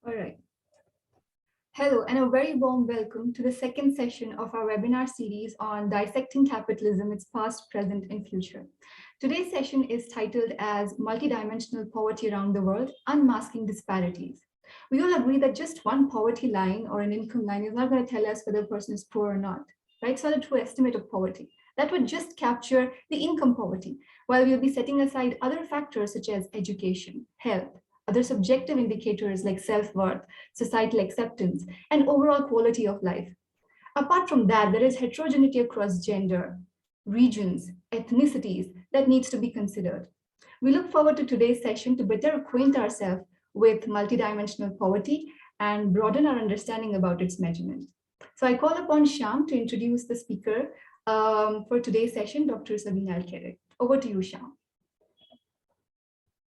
All right. Hello, and a very warm welcome to the second session of our webinar series on dissecting capitalism, its past, present, and future. Today's session is titled as Multidimensional Poverty Around the World, Unmasking Disparities. We all agree that just one poverty line or an income line is not going to tell us whether a person is poor or not, right? It's not a true estimate of poverty. That would just capture the income poverty, while we'll be setting aside other factors such as education, health, other subjective indicators like self-worth, societal acceptance, and overall quality of life. Apart from that, there is heterogeneity across gender, regions, ethnicities that needs to be considered. We look forward to today's session to better acquaint ourselves with multidimensional poverty and broaden our understanding about its measurement. So I call upon Shyam to introduce the speaker for today's session, Dr. Sabina Alkire. Over to you, Shyam.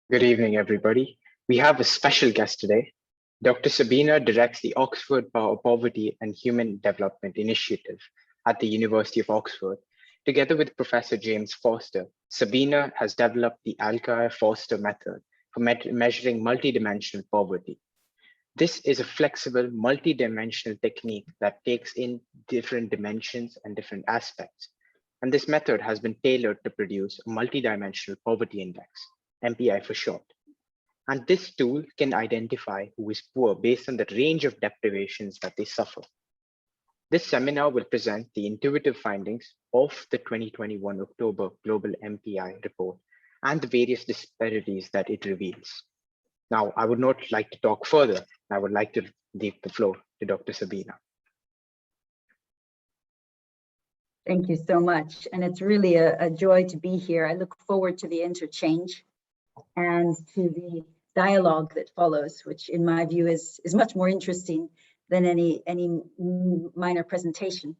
Good evening, everybody. We have a special guest today. Dr. Sabina directs the Oxford Poverty and Human Development Initiative at the University of Oxford. Together with Professor James Foster, Sabina has developed the Alkire-Foster method for measuring multidimensional poverty. This is a flexible, multidimensional technique that takes in different dimensions and different aspects. And this method has been tailored to produce a multidimensional poverty index, MPI for short. And this tool can identify who is poor based on the range of deprivations that they suffer. This seminar will present the intuitive findings of the 2021 October Global Mpi report and the various disparities that it reveals. Now, I would not like to talk further. I would like to leave the floor to Dr. Sabina. Thank you so much. And it's really a joy to be here. I look forward to the interchange and to the dialogue that follows, which in my view is much more interesting than any minor presentation.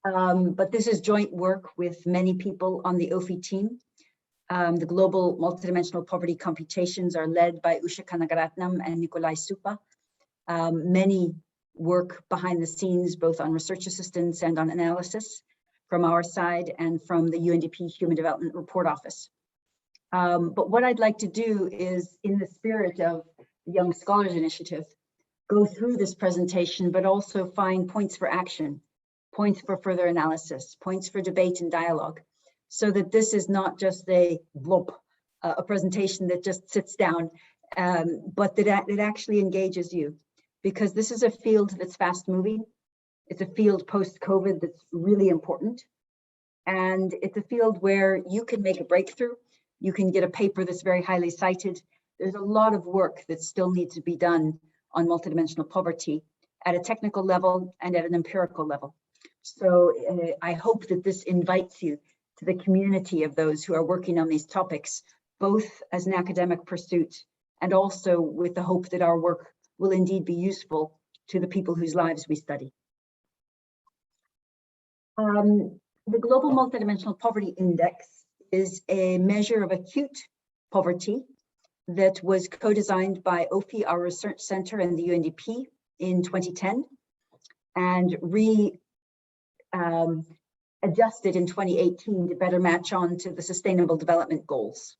But this is joint work with many people on the OPHI team. The global multidimensional poverty computations are led by Usha Kanagaratnam and Nikolai Supa. Many work behind the scenes, both on research assistance and on analysis from our side and from the UNDP Human Development Report Office. But what I'd like to do is, in the spirit of the Young Scholars Initiative, go through this presentation, but also find points for action, points for further analysis, points for debate and dialogue, so that this is not just a blob, a presentation that just sits down, but that it actually engages you, because this is a field that's fast moving. It's a field post-COVID that's really important. And it's a field where you can make a breakthrough. You can get a paper that's very highly cited. There's a lot of work that still needs to be done on multidimensional poverty at a technical level and at an empirical level. So I hope that this invites you to the community of those who are working on these topics, both as an academic pursuit and also with the hope that our work will indeed be useful to the people whose lives we study. The Global Multidimensional Poverty Index is a measure of acute poverty that was co-designed by OPHI, our research center, and the UNDP in 2010, and adjusted in 2018 to better match on to the Sustainable Development Goals.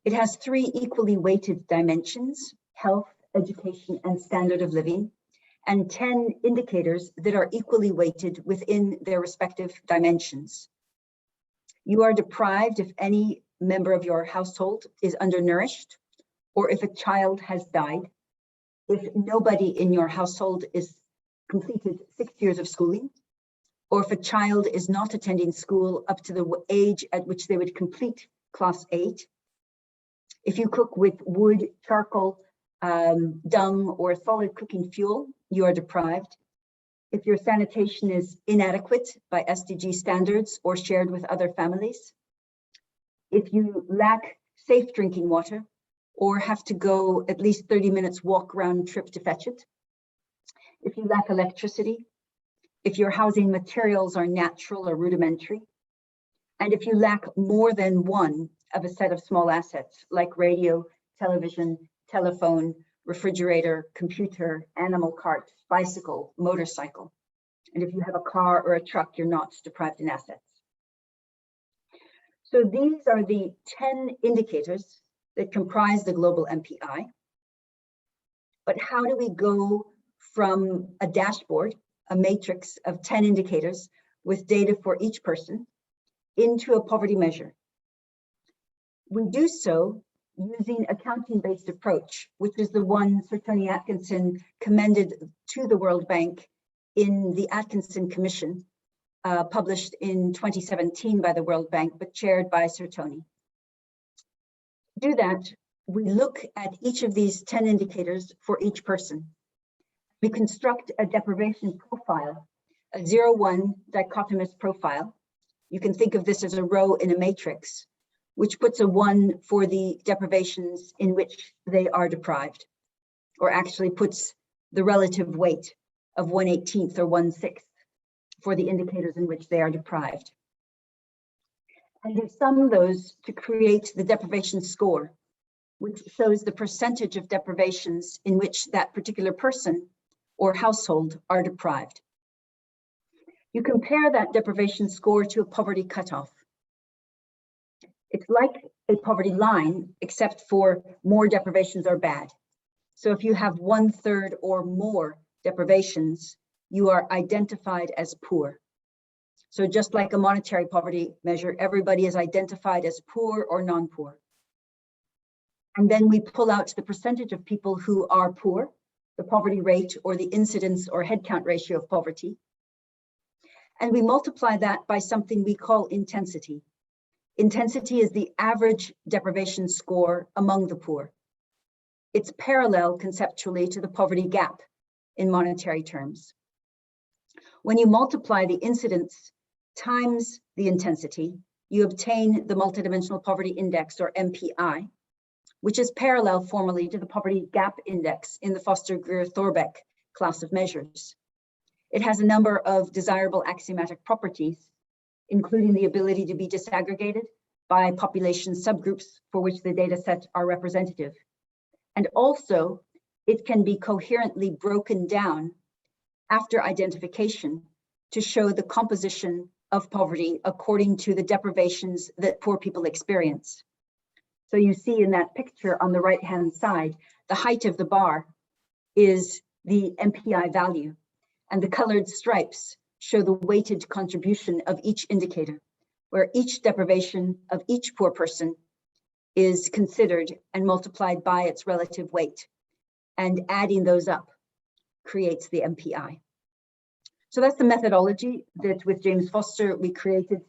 It has 3 equally weighted dimensions: health, education, and standard of living, and 10 indicators that are equally weighted within their respective dimensions. You are deprived if any member of your household is undernourished, or if a child has died, if nobody in your household is completed 6 years of schooling, or if a child is not attending school up to the age at which they would complete class 8, if you cook with wood, charcoal, dung, or solid cooking fuel, you are deprived. If your sanitation is inadequate by SDG standards or shared with other families, if you lack safe drinking water or have to go at least 30 minutes walk round trip to fetch it, if you lack electricity, if your housing materials are natural or rudimentary, and if you lack more than one of a set of small assets like radio, television, telephone, refrigerator, computer, animal cart, bicycle, motorcycle. And if you have a car or a truck, you're not deprived in assets. So these are the 10 indicators that comprise the Global Mpi. but how do we go from a dashboard, a matrix of 10 indicators with data for each person, into a poverty measure? We do so using a counting-based approach, which is the one Sir Tony Atkinson commended to the World Bank in the Atkinson Commission, published in 2017 by the World Bank, but chaired by Sir Tony. To do that, we look at each of these 10 indicators for each person. We construct a deprivation profile, a 0-1 dichotomous profile. You can think of this as a row in a matrix, which puts a 1 for the deprivations in which they are deprived, or actually puts the relative weight of 1/18 or 1/6 for the indicators in which they are deprived. And we sum those to create the deprivation score, which shows the percentage of deprivations in which that particular person or household are deprived. You compare that deprivation score to a poverty cutoff. It's like a poverty line, except for more deprivations are bad. So if you have 1/3 or more deprivations, you are identified as poor. So just like a monetary poverty measure, everybody is identified as poor or non-poor. And then we pull out the percentage of people who are poor, the poverty rate or the incidence or headcount ratio of poverty. And we multiply that by something we call intensity. Intensity is the average deprivation score among the poor. It's parallel conceptually to the poverty gap in monetary terms. When you multiply the incidence times the intensity, you obtain the Multidimensional Poverty Index, or MPI, which is parallel formally to the Poverty Gap Index in the Foster-Greer-Thorbecke class of measures. It has a number of desirable axiomatic properties, including the ability to be disaggregated by population subgroups for which the data sets are representative. And also, it can be coherently broken down after identification to show the composition of poverty according to the deprivations that poor people experience. So you see in that picture on the right-hand side, the height of the bar is the MPI value, and the colored stripes show the weighted contribution of each indicator, where each deprivation of each poor person is considered and multiplied by its relative weight, and adding those up creates the MPI. So that's the methodology that with James Foster we created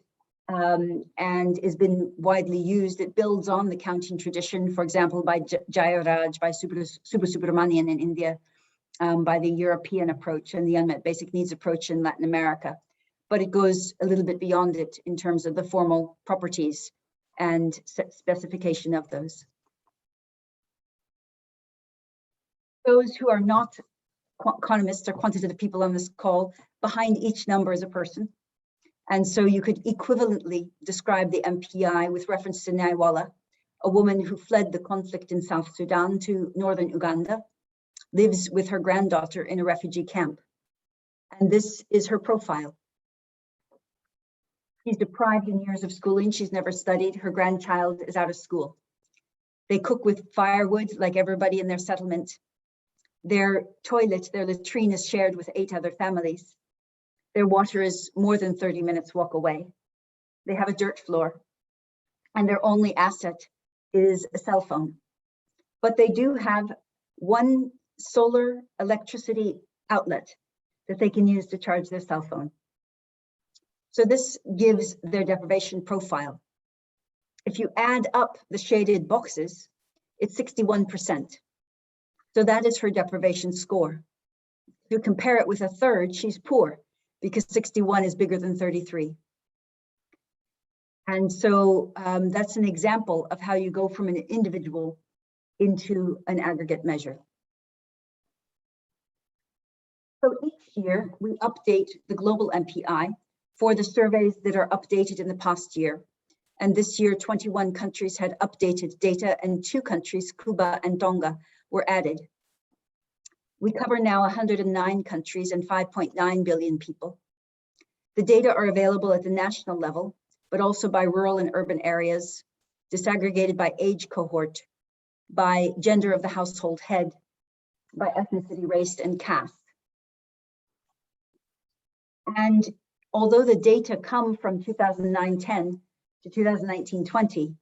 and has been widely used. It builds on the counting tradition, for example, by Jayaraj, by Subramanian in India, by the European approach and the unmet basic needs approach in Latin America. But it goes a little bit beyond it in terms of the formal properties and specification of those. Those who are not economists or quantitative people on this call, behind each number is a person. And so you could equivalently describe the MPI with reference to Nyawala, a woman who fled the conflict in South Sudan to northern Uganda, lives with her granddaughter in a refugee camp. And this is her profile. She's deprived in years of schooling. She's never studied. Her grandchild is out of school. They cook with firewood like everybody in their settlement. Their toilet, their latrine is shared with 8 other families. Their water is more than 30 minutes walk away. They have a dirt floor, and their only asset is a cell phone. But they do have one solar electricity outlet that they can use to charge their cell phone. So this gives their deprivation profile. If you add up the shaded boxes, it's 61%. So that is her deprivation score. If you compare it with a third, she's poor because 61 is bigger than 33. And so that's an example of how you go from an individual into an aggregate measure. So each year we update the Global Mpi for the surveys that are updated in the past year. And this year, 21 countries had updated data and 2 countries, Cuba and Tonga, were added. We cover now 109 countries and 5.9 billion people. The data are available at the national level, but also by rural and urban areas, disaggregated by age cohort, by gender of the household head, by ethnicity, race, and caste. And although the data come from 2009-10 to 2019-20,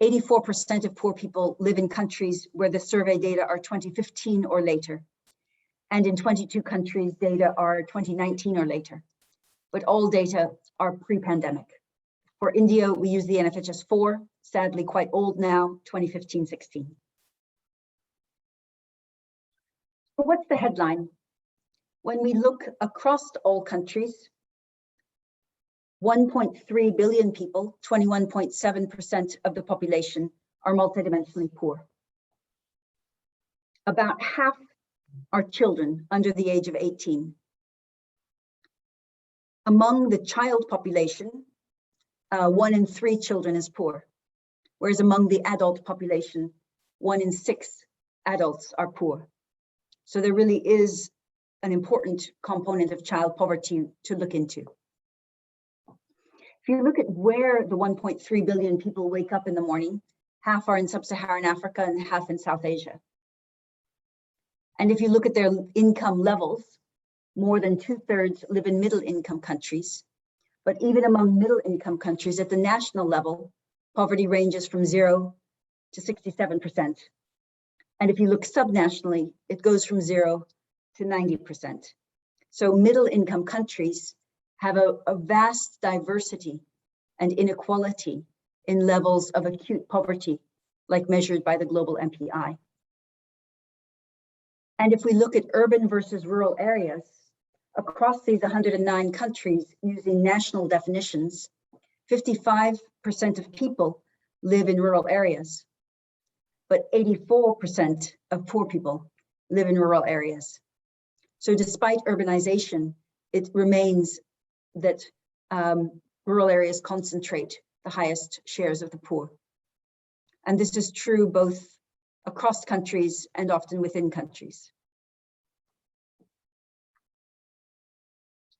84% of poor people live in countries where the survey data are 2015 or later. And in 22 countries, data are 2019 or later. But all data are pre-pandemic. For India, we use the NFHS4, sadly quite old now, 2015-16. So what's the headline? When we look across all countries, 1.3 billion people, 21.7% of the population, are multidimensionally poor. About half are children under the age of 18. Among the child population, 1 in 3 children is poor, whereas among the adult population, 1 in 6 adults are poor. So there really is an important component of child poverty to look into. If you look at where the 1.3 billion people wake up in the morning, half are in sub-Saharan Africa and half in South Asia. And if you look at their income levels, more than 2/3 live in middle income countries. But even among middle income countries at the national level, poverty ranges from 0 to 67%. And if you look subnationally, it goes from 0 to 90%. So middle income countries have a vast diversity and inequality in levels of acute poverty, like measured by the Global Mpi. And if we look at urban versus rural areas, across these 109 countries using national definitions, 55% of people live in rural areas, but 84% of poor people live in rural areas. So despite urbanization, it remains that rural areas concentrate the highest shares of the poor. And this is true both across countries and often within countries.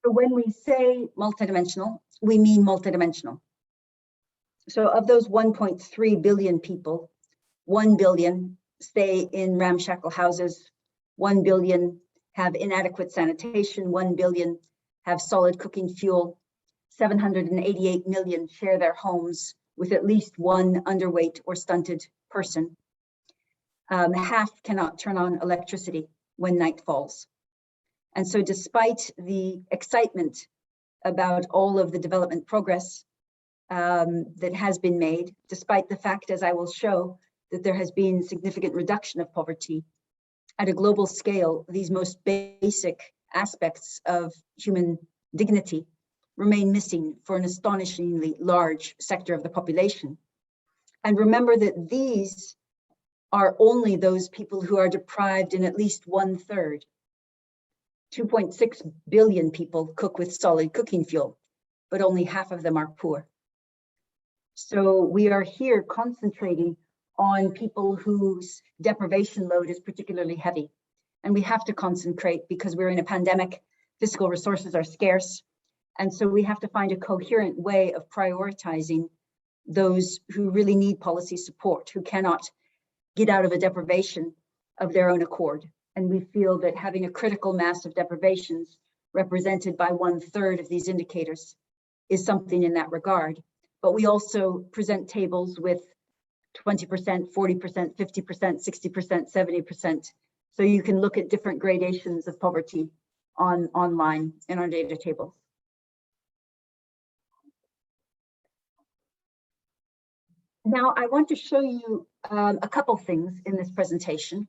So when we say multidimensional, we mean multidimensional. So of those 1.3 billion people, 1 billion stay in ramshackle houses, 1 billion have inadequate sanitation, 1 billion have solid cooking fuel, 788 million share their homes with at least one underweight or stunted person. Half cannot turn on electricity when night falls. And so despite the excitement about all of the development progress that has been made, despite the fact, as I will show, that there has been significant reduction of poverty, at a global scale, these most basic aspects of human dignity remain missing for an astonishingly large sector of the population. And remember that these are only those people who are deprived in at least 1/3. 2.6 billion people cook with solid cooking fuel, but only half of them are poor. So we are here concentrating on people whose deprivation load is particularly heavy. And we have to concentrate because we're in a pandemic, fiscal resources are scarce. And so we have to find a coherent way of prioritizing those who really need policy support, who cannot get out of a deprivation of their own accord. And we feel that having a critical mass of deprivations represented by 1/3 of these indicators is something in that regard. But we also present tables with 20%, 40%, 50%, 60%, 70%. So you can look at different gradations of poverty online in our data tables. Now I want to show you a couple things in this presentation,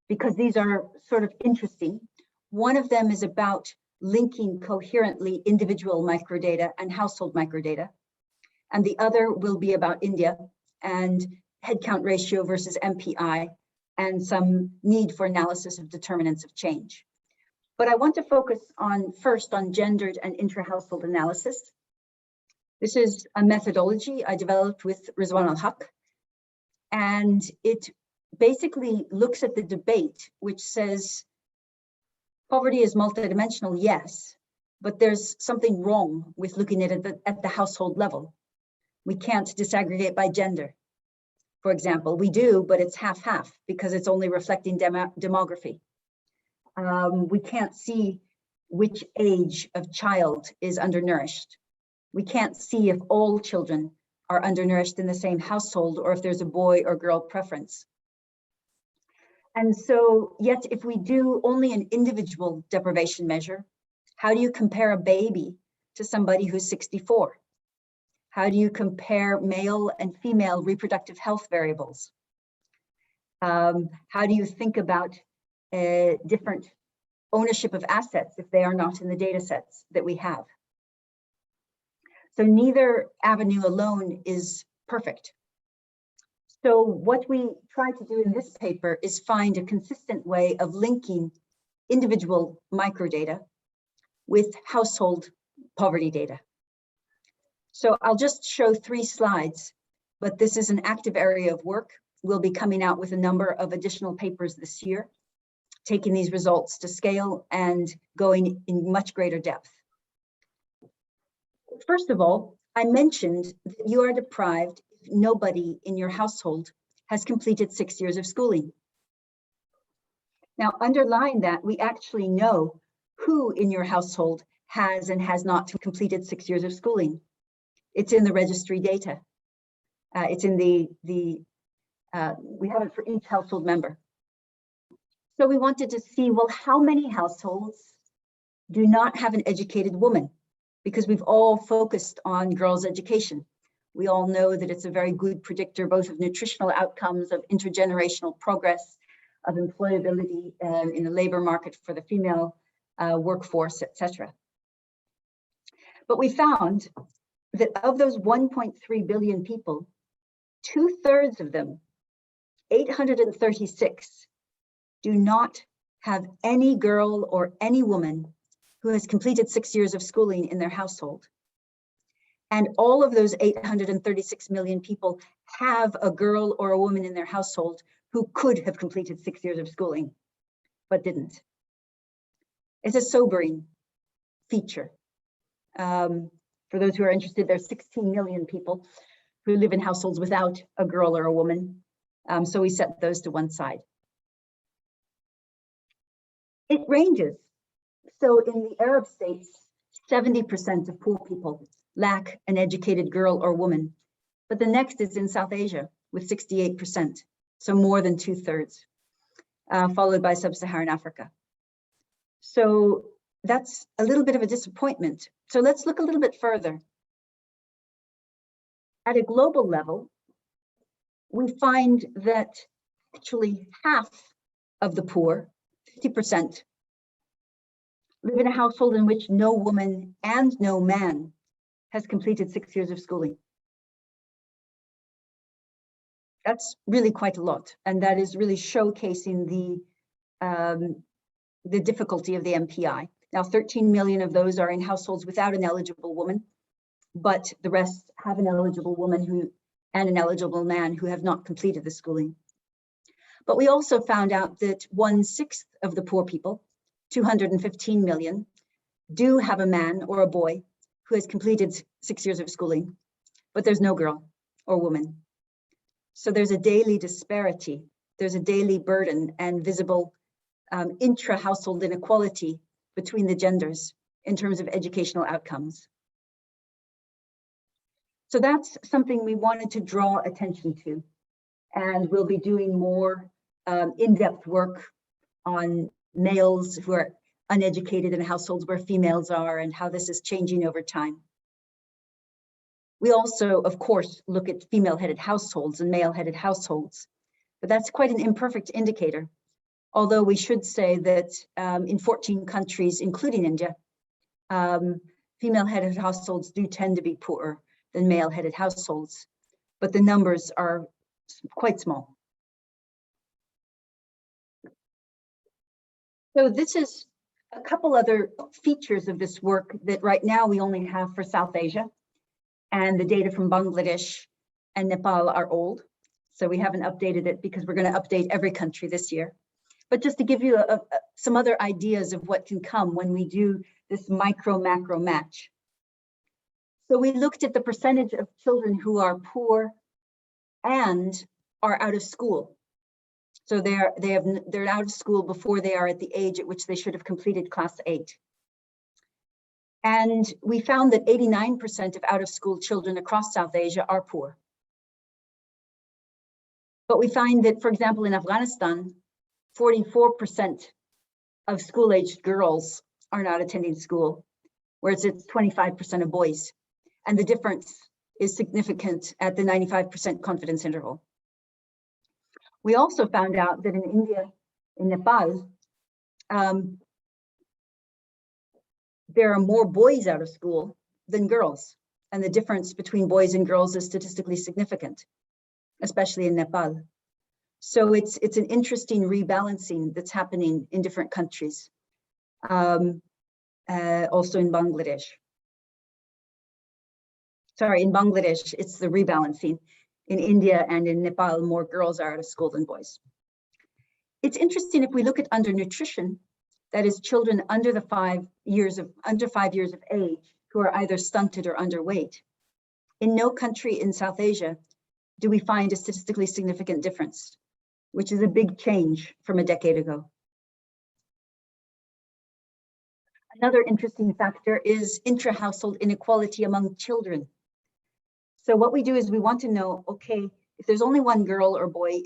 because these are sort of interesting. One of them is about linking coherently individual microdata and household microdata. And the other will be about India and headcount ratio versus MPI and some need for analysis of determinants of change. But I want to focus first on gendered and intra-household analysis. This is a methodology I developed with Rizwan al-Haq, and it basically looks at the debate which says poverty is multidimensional, yes, but there's something wrong with looking at it at the household level. We can't disaggregate by gender. for example. We do, but it's half-half because it's only reflecting demography. We can't see which age of child is undernourished. We can't see if all children are undernourished in the same household or if there's a boy or girl preference. And so, yet if we do only an individual deprivation measure, how do you compare a baby to somebody who's 64? How do you compare male and female reproductive health variables? How do you think about different ownership of assets if they are not in the data sets that we have? So neither avenue alone is perfect. So what we try to do in this paper is find a consistent way of linking individual microdata with household poverty data. So I'll just show 3 slides, but this is an active area of work. We'll be coming out with a number of additional papers this year, taking these results to scale and going in much greater depth. First of all, I mentioned that you are deprived if nobody in your household has completed 6 years of schooling. Now, underlying that, we actually know who in your household has and has not completed 6 years of schooling. It's in the registry data. It's in we have it for each household member. So we wanted to see, well, how many households do not have an educated woman? Because we've all focused on girls' education. We all know that it's a very good predictor both of nutritional outcomes, of intergenerational progress, of employability in the labor market for the female workforce, etc. But we found that of those 1.3 billion people, 2/3 of them, 836, do not have any girl or any woman who has completed 6 years of schooling in their household. And all of those 836 million people have a girl or a woman in their household who could have completed 6 years of schooling, but didn't. It's a sobering feature. For those who are interested, there's 16 million people who live in households without a girl or a woman. So we set those to one side. It ranges. So in the Arab states, 70% of poor people lack an educated girl or woman. But the next is in South Asia with 68%, so more than 2/3, followed by Sub-Saharan Africa. So that's a little bit of a disappointment. So let's look a little bit further. At a global level, we find that actually half of the poor, 50%, live in a household in which no woman and no man has completed 6 years of schooling. That's really quite a lot, and that is really showcasing the difficulty of the MPI. Now, 13 million of those are in households without an eligible woman, but the rest have an eligible woman and an eligible man who have not completed the schooling. But we also found out that 1/6 of the poor people, 215 million, do have a man or a boy who has completed 6 years of schooling, but there's no girl or woman. So there's a daily disparity, there's a daily burden and visible intra-household inequality between the genders in terms of educational outcomes. So that's something we wanted to draw attention to, and we'll be doing more in-depth work on males who are uneducated in households where females are and how this is changing over time. We also, of course, look at female-headed households and male-headed households, but that's quite an imperfect indicator. Although we should say that in 14 countries, including India, female-headed households do tend to be poorer than male-headed households, but the numbers are quite small. So this is a couple other features of this work that right now we only have for South Asia, and the data from Bangladesh and Nepal are old. So we haven't updated it because we're going to update every country this year. But just to give you some other ideas of what can come when we do this micro-macro match. So we looked at the percentage of children who are poor and are out of school. So they're out of school before they are at the age at which they should have completed class 8. And we found that 89% of out-of-school children across South Asia are poor. But we find that, for example, in Afghanistan, 44% of school-aged girls are not attending school, whereas it's 25% of boys. And the difference is significant at the 95% confidence interval. We also found out that in India, in Nepal, there are more boys out of school than girls. And the difference between boys and girls is statistically significant, especially in Nepal. So it's an interesting rebalancing that's happening in different countries, also in Bangladesh. Sorry, in Bangladesh, it's the rebalancing. In India and in Nepal, more girls are out of school than boys. It's interesting if we look at undernutrition, that is children under 5 years of age who are either stunted or underweight. In no country in South Asia do we find a statistically significant difference, which is a big change from a decade ago. Another interesting factor is intra-household inequality among children. So what we do is we want to know, okay, if there's only one girl or boy,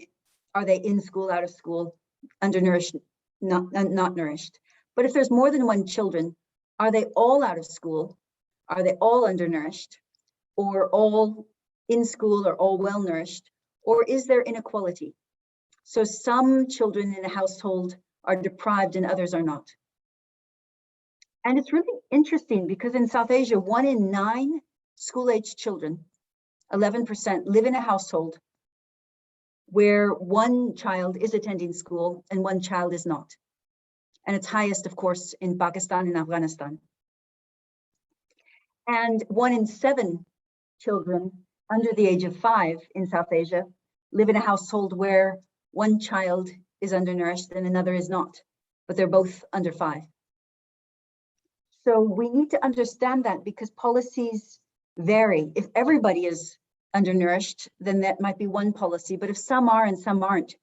are they in school, out of school, undernourished, not nourished? But if there's more than one children, are they all out of school? Are they all undernourished? Or all in school or all well nourished? Or is there inequality? So some children in a household are deprived and others are not. And it's really interesting because in South Asia, 1 in 9 school-aged children, 11%, live in a household where one child is attending school and one child is not. And it's highest, of course, in Pakistan and Afghanistan. And 1 in 7 children under the age of 5 in South Asia live in a household where one child is undernourished and another is not, but they're both under 5. So we need to understand that because policies vary. If everybody is undernourished, then that might be one policy, but if some are and some aren't,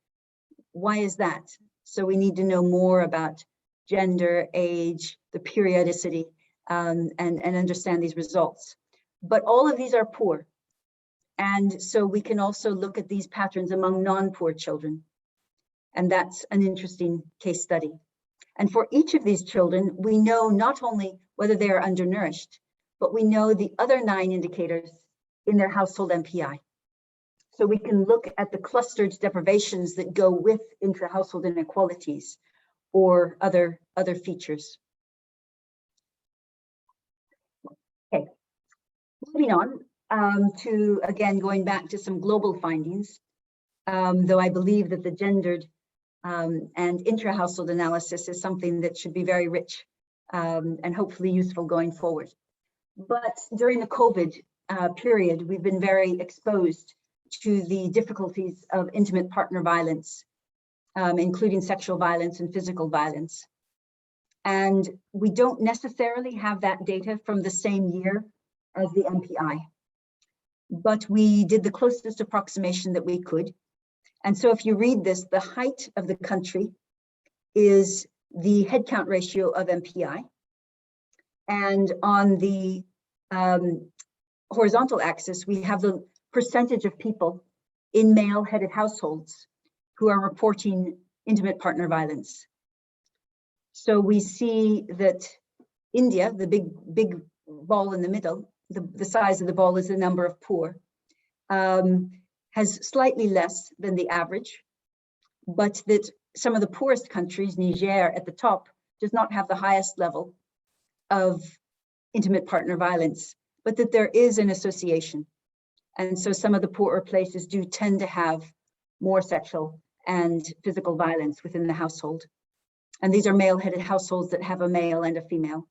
why is that? So we need to know more about gender, age, the periodicity, and understand these results. But all of these are poor. And so we can also look at these patterns among non-poor children. And that's an interesting case study. And for each of these children, we know not only whether they are undernourished, but we know the other 9 indicators in their household MPI. So we can look at the clustered deprivations that go with intra-household inequalities or other features. Okay, moving on to, again, going back to some global findings, though I believe that the gendered and intra-household analysis is something that should be very rich and hopefully useful going forward. But during the COVID period, we've been very exposed to the difficulties of intimate partner violence, including sexual violence and physical violence. And we don't necessarily have that data from the same year as the MPI, but we did the closest approximation that we could. And so if you read this, the height of the country is the headcount ratio of MPI. And on the horizontal axis, we have the percentage of people in male-headed households who are reporting intimate partner violence. So we see that India, the big ball in the middle, the size of the ball is the number of poor, has slightly less than the average, but that some of the poorest countries, Niger at the top, does not have the highest level of intimate partner violence, but that there is an association. And so some of the poorer places do tend to have more sexual and physical violence within the household. And these are male-headed households that have a male and a female.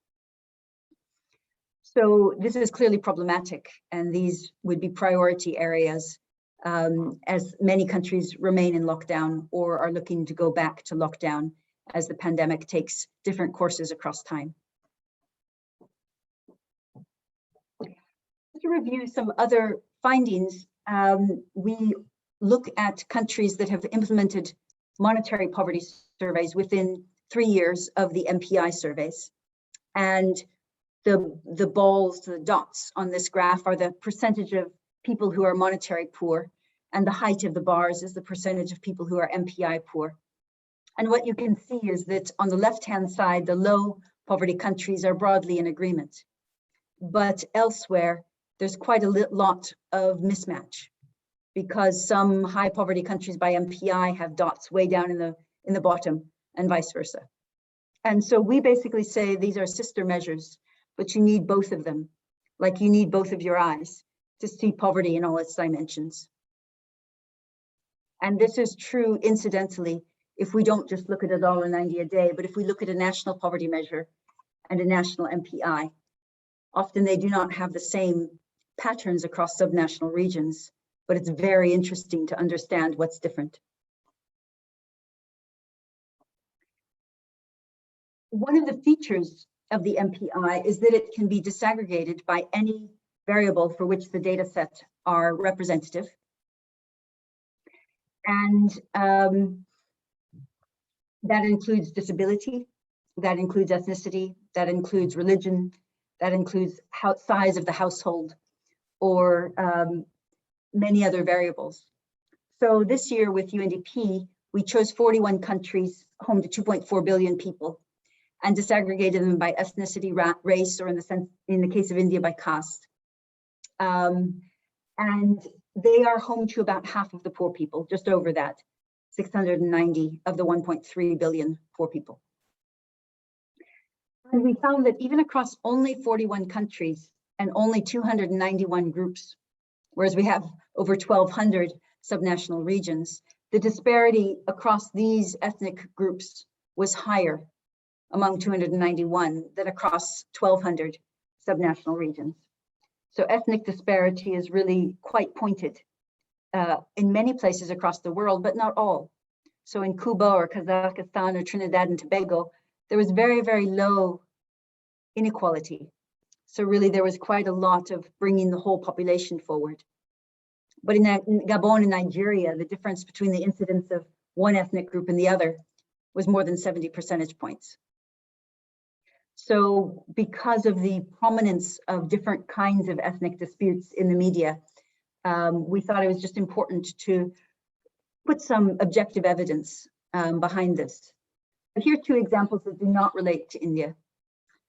So this is clearly problematic, and these would be priority areas as many countries remain in lockdown or are looking to go back to lockdown as the pandemic takes different courses across time. To review some other findings, we look at countries that have implemented monetary poverty surveys within 3 years of the MPI surveys. And the balls, the dots on this graph are the percentage of people who are monetary poor, and the height of the bars is the percentage of people who are MPI poor. And what you can see is that on the left-hand side, the low poverty countries are broadly in agreement. But elsewhere, there's quite a lot of mismatch, because some high poverty countries by MPI have dots way down in the bottom, and vice versa. And so we basically say these are sister measures, but you need both of them, like you need both of your eyes to see poverty in all its dimensions. And this is true, incidentally, if we don't just look at $1.90 a day, but if we look at a national poverty measure and a national MPI, often they do not have the same patterns across subnational regions, but it's very interesting to understand what's different. One of the features of the MPI is that it can be disaggregated by any variable for which the data set are representative. And that includes disability, that includes ethnicity, that includes religion, that includes size of the household, or many other variables. So this year with UNDP, we chose 41 countries home to 2.4 billion people and disaggregated them by ethnicity, race, or in the case of India, by caste. And they are home to about half of the poor people, just over that, 690 of the 1.3 billion poor people. And we found that even across only 41 countries and only 291 groups, whereas we have over 1,200 subnational regions, the disparity across these ethnic groups was higher among 291 than across 1,200 subnational regions. So ethnic disparity is really quite pointed in many places across the world, but not all. So in Cuba or Kazakhstan or Trinidad and Tobago, there was very, very low inequality. So really there was quite a lot of bringing the whole population forward. But in Gabon and Nigeria, the difference between the incidence of one ethnic group and the other was more than 70 percentage points. So because of the prominence of different kinds of ethnic disputes in the media, we thought it was just important to put some objective evidence behind this. But here are two examples that do not relate to India.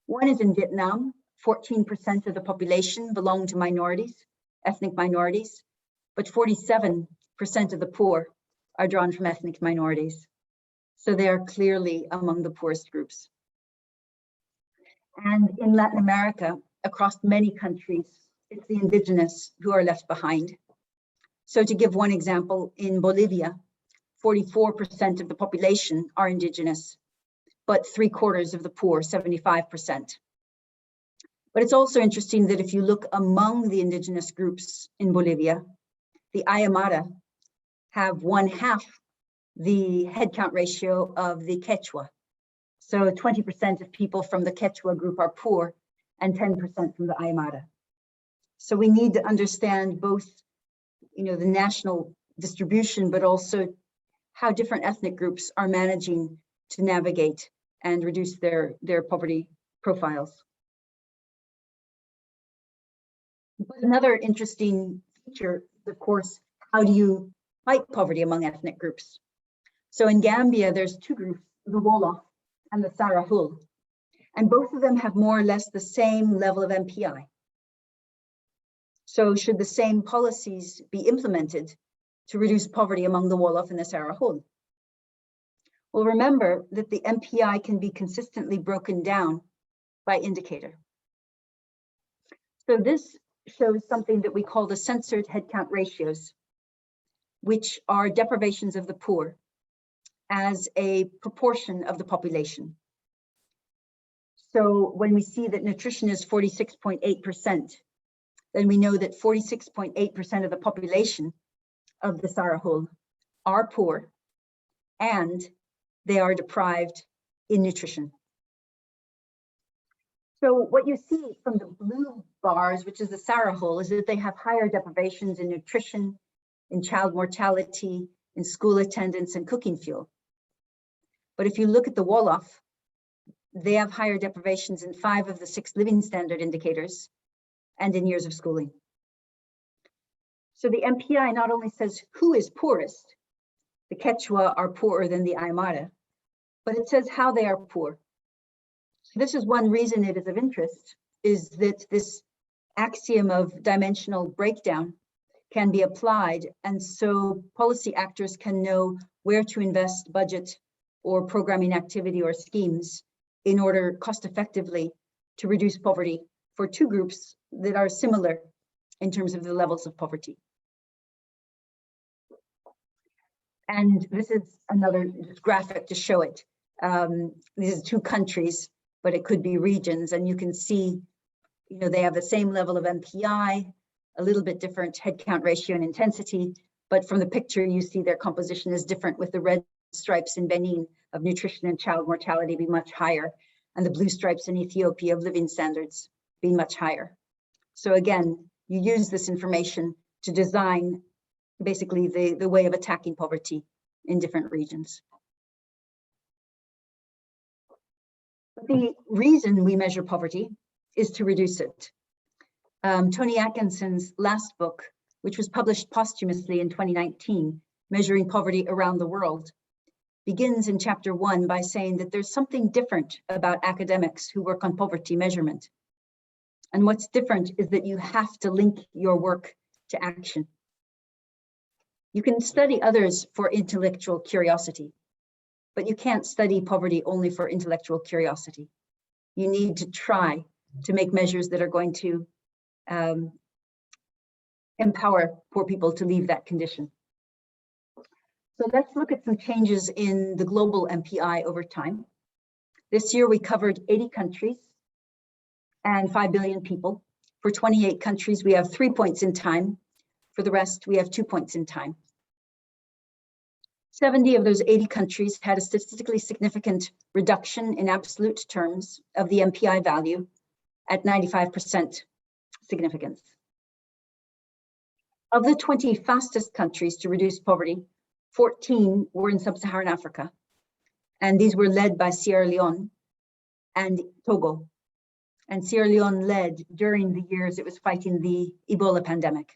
One is in Vietnam. 14% of the population belong to minorities, ethnic minorities, but 47% of the poor are drawn from ethnic minorities. So they are clearly among the poorest groups. And in Latin America, across many countries, it's the indigenous who are left behind. So to give one example, in Bolivia, 44% of the population are indigenous, but 3/4 of the poor, 75%. But it's also interesting that if you look among the indigenous groups in Bolivia, the Aymara have 1/2 the headcount ratio of the Quechua. So 20% of people from the Quechua group are poor and 10% from the Aymara. So we need to understand both, the national distribution, but also how different ethnic groups are managing to navigate and reduce their poverty profiles. But another interesting feature is, of course, how do you fight poverty among ethnic groups? So in Gambia, there's two groups, the Wolof and the Sarahul, and both of them have more or less the same level of MPI. So should the same policies be implemented to reduce poverty among the Wolof and the Sarahul? Well, remember that the MPI can be consistently broken down by indicator. So this shows something that we call the censored headcount ratios, which are deprivations of the poor as a proportion of the population. So when we see that nutrition is 46.8%, then we know that 46.8% of the population of the Sarahul are poor and they are deprived in nutrition. So what you see from the blue bars, which is the Sarahul, is that they have higher deprivations in nutrition, in child mortality, in school attendance, and cooking fuel. But if you look at the Wolof, they have higher deprivations in 5 of the 6 living standard indicators and in years of schooling. So the MPI not only says who is poorest, the Quechua are poorer than the Aymara, but it says how they are poor. So this is one reason it is of interest, is that this axiom of dimensional breakdown can be applied, and so policy actors can know where to invest budget or programming activity or schemes in order cost effectively to reduce poverty for 2 groups that are similar in terms of the levels of poverty. And this is another graphic to show it. These are 2 countries, but it could be regions, and you can see, you know, they have the same level of MPI, a little bit different headcount ratio and intensity, but from the picture you see their composition is different, with the red stripes in Benin of nutrition and child mortality being much higher, and the blue stripes in Ethiopia of living standards being much higher. So again, you use this information to design basically the way of attacking poverty in different regions. But the reason we measure poverty is to reduce it. Tony Atkinson's last book, which was published posthumously in 2019, Measuring Poverty Around the World, begins in chapter 1 by saying that there's something different about academics who work on poverty measurement. And what's different is that you have to link your work to action. You can study others for intellectual curiosity, but you can't study poverty only for intellectual curiosity. You need to try to make measures that are going to empower poor people to leave that condition. So let's look at some changes in the global MPI over time. This year we covered 80 countries and 5 billion people. For 28 countries, we have 3 points in time. For the rest, we have 2 points in time. 70 of those 80 countries had a statistically significant reduction in absolute terms of the MPI value at 95% significance. Of the 20 fastest countries to reduce poverty, 14 were in sub-Saharan Africa, and these were led by Sierra Leone and Togo. And Sierra Leone led during the years it was fighting the Ebola pandemic,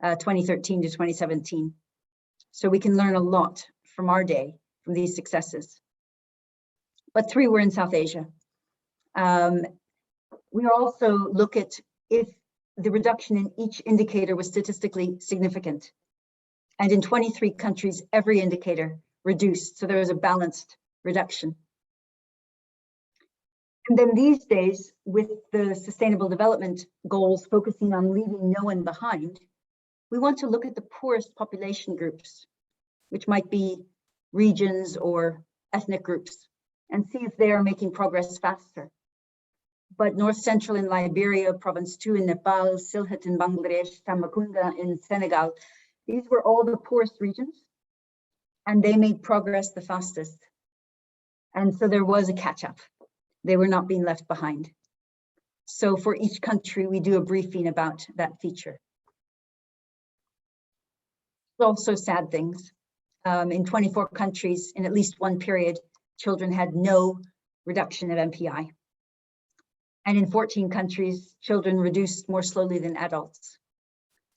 2013 to 2017. So we can learn a lot from our day from these successes. But 3 were in South Asia. We also look at if the reduction in each indicator was statistically significant. And in 23 countries, every indicator reduced. So there was a balanced reduction. And then these days, with the Sustainable Development Goals focusing on leaving no one behind, we want to look at the poorest population groups, which might be regions or ethnic groups, and see if they are making progress faster. But North Central in Liberia, Province 2 in Nepal, Sylhet in Bangladesh, Tambacounda in Senegal, these were all the poorest regions, and they made progress the fastest. And so there was a catch-up. They were not being left behind. So for each country, we do a briefing about that feature. Also sad things. In 24 countries, in at least one period, children had no reduction of MPI. And in 14 countries, children reduced more slowly than adults.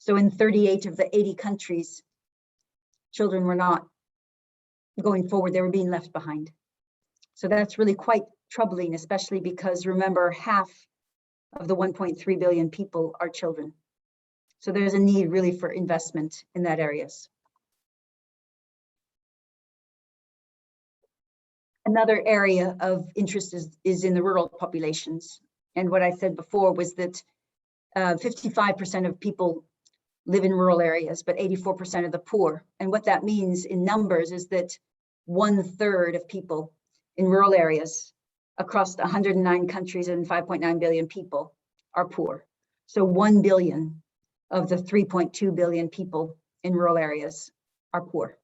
So in 38 of the 80 countries, children were not going forward, they were being left behind. So that's really quite troubling, especially because remember, half of the 1.3 billion people are children. So there's a need really for investment in that areas. Another area of interest is in the rural populations. And what I said before was that 55% of people live in rural areas, but 84% of the poor. And what that means in numbers is that 1/3 of people in rural areas across 109 countries and 5.9 billion people are poor. So 1 billion of the 3.2 billion people in rural areas are poor.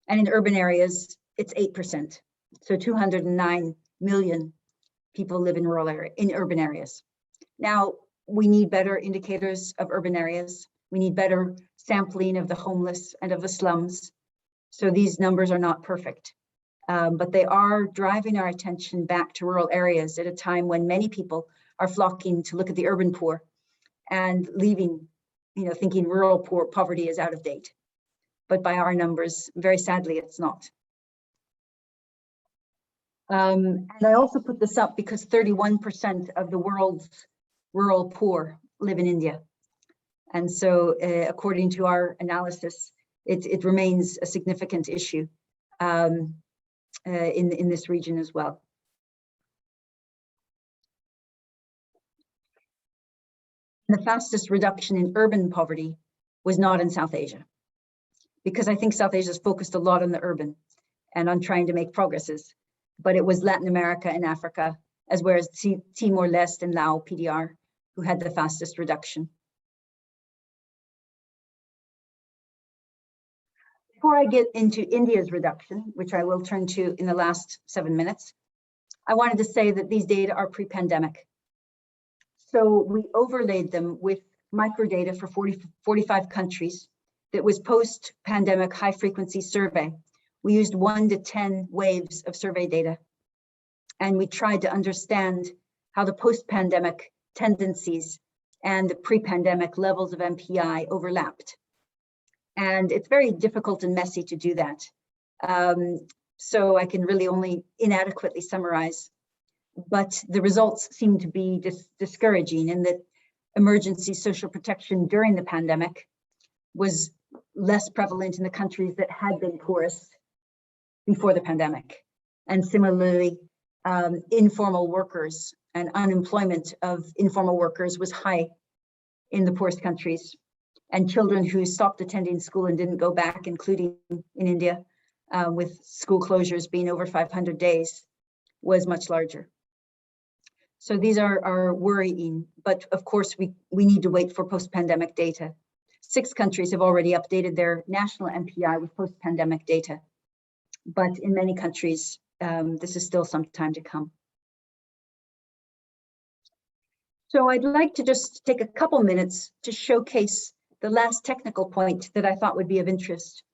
And in urban areas, it's 8%. So 209 million people live in urban areas. Now, we need better indicators of urban areas. We need better sampling of the homeless and of the slums. So these numbers are not perfect, but they are driving our attention back to rural areas at a time when many people are flocking to look at the urban poor and leaving, thinking rural poverty is out of date. But by our numbers, very sadly, it's not. And I also put this up because 31% of the world's rural poor live in India. And so according to our analysis, it remains a significant issue in this region as well. The fastest reduction in urban poverty was not in South Asia, because I think South Asia is focused a lot on the urban and on trying to make progresses, but it was Latin America and Africa, as well as Timor-Leste and Laos PDR, who had the fastest reduction. Before I get into India's reduction, which I will turn to in the last 7 minutes, I wanted to say that these data are pre-pandemic. So we overlaid them with microdata for 45 countries that was post-pandemic high-frequency survey. We used 1 to 10 waves of survey data, and we tried to understand how the post-pandemic tendencies and the pre-pandemic levels of MPI overlapped. And it's very difficult and messy to do that. So I can really only inadequately summarize, but the results seem to be discouraging in that emergency social protection during the pandemic was less prevalent in the countries that had been poorest before the pandemic. And similarly, informal workers and unemployment of informal workers was high in the poorest countries. And children who stopped attending school and didn't go back, including in India, with school closures being over 500 days, was much larger. So these are worrying, but of course we need to wait for post-pandemic data. 6 countries have already updated their national MPI with post-pandemic data, but in many countries, this is still some time to come. So I'd like to just take a couple minutes to showcase the last technical point that I thought would be of interest,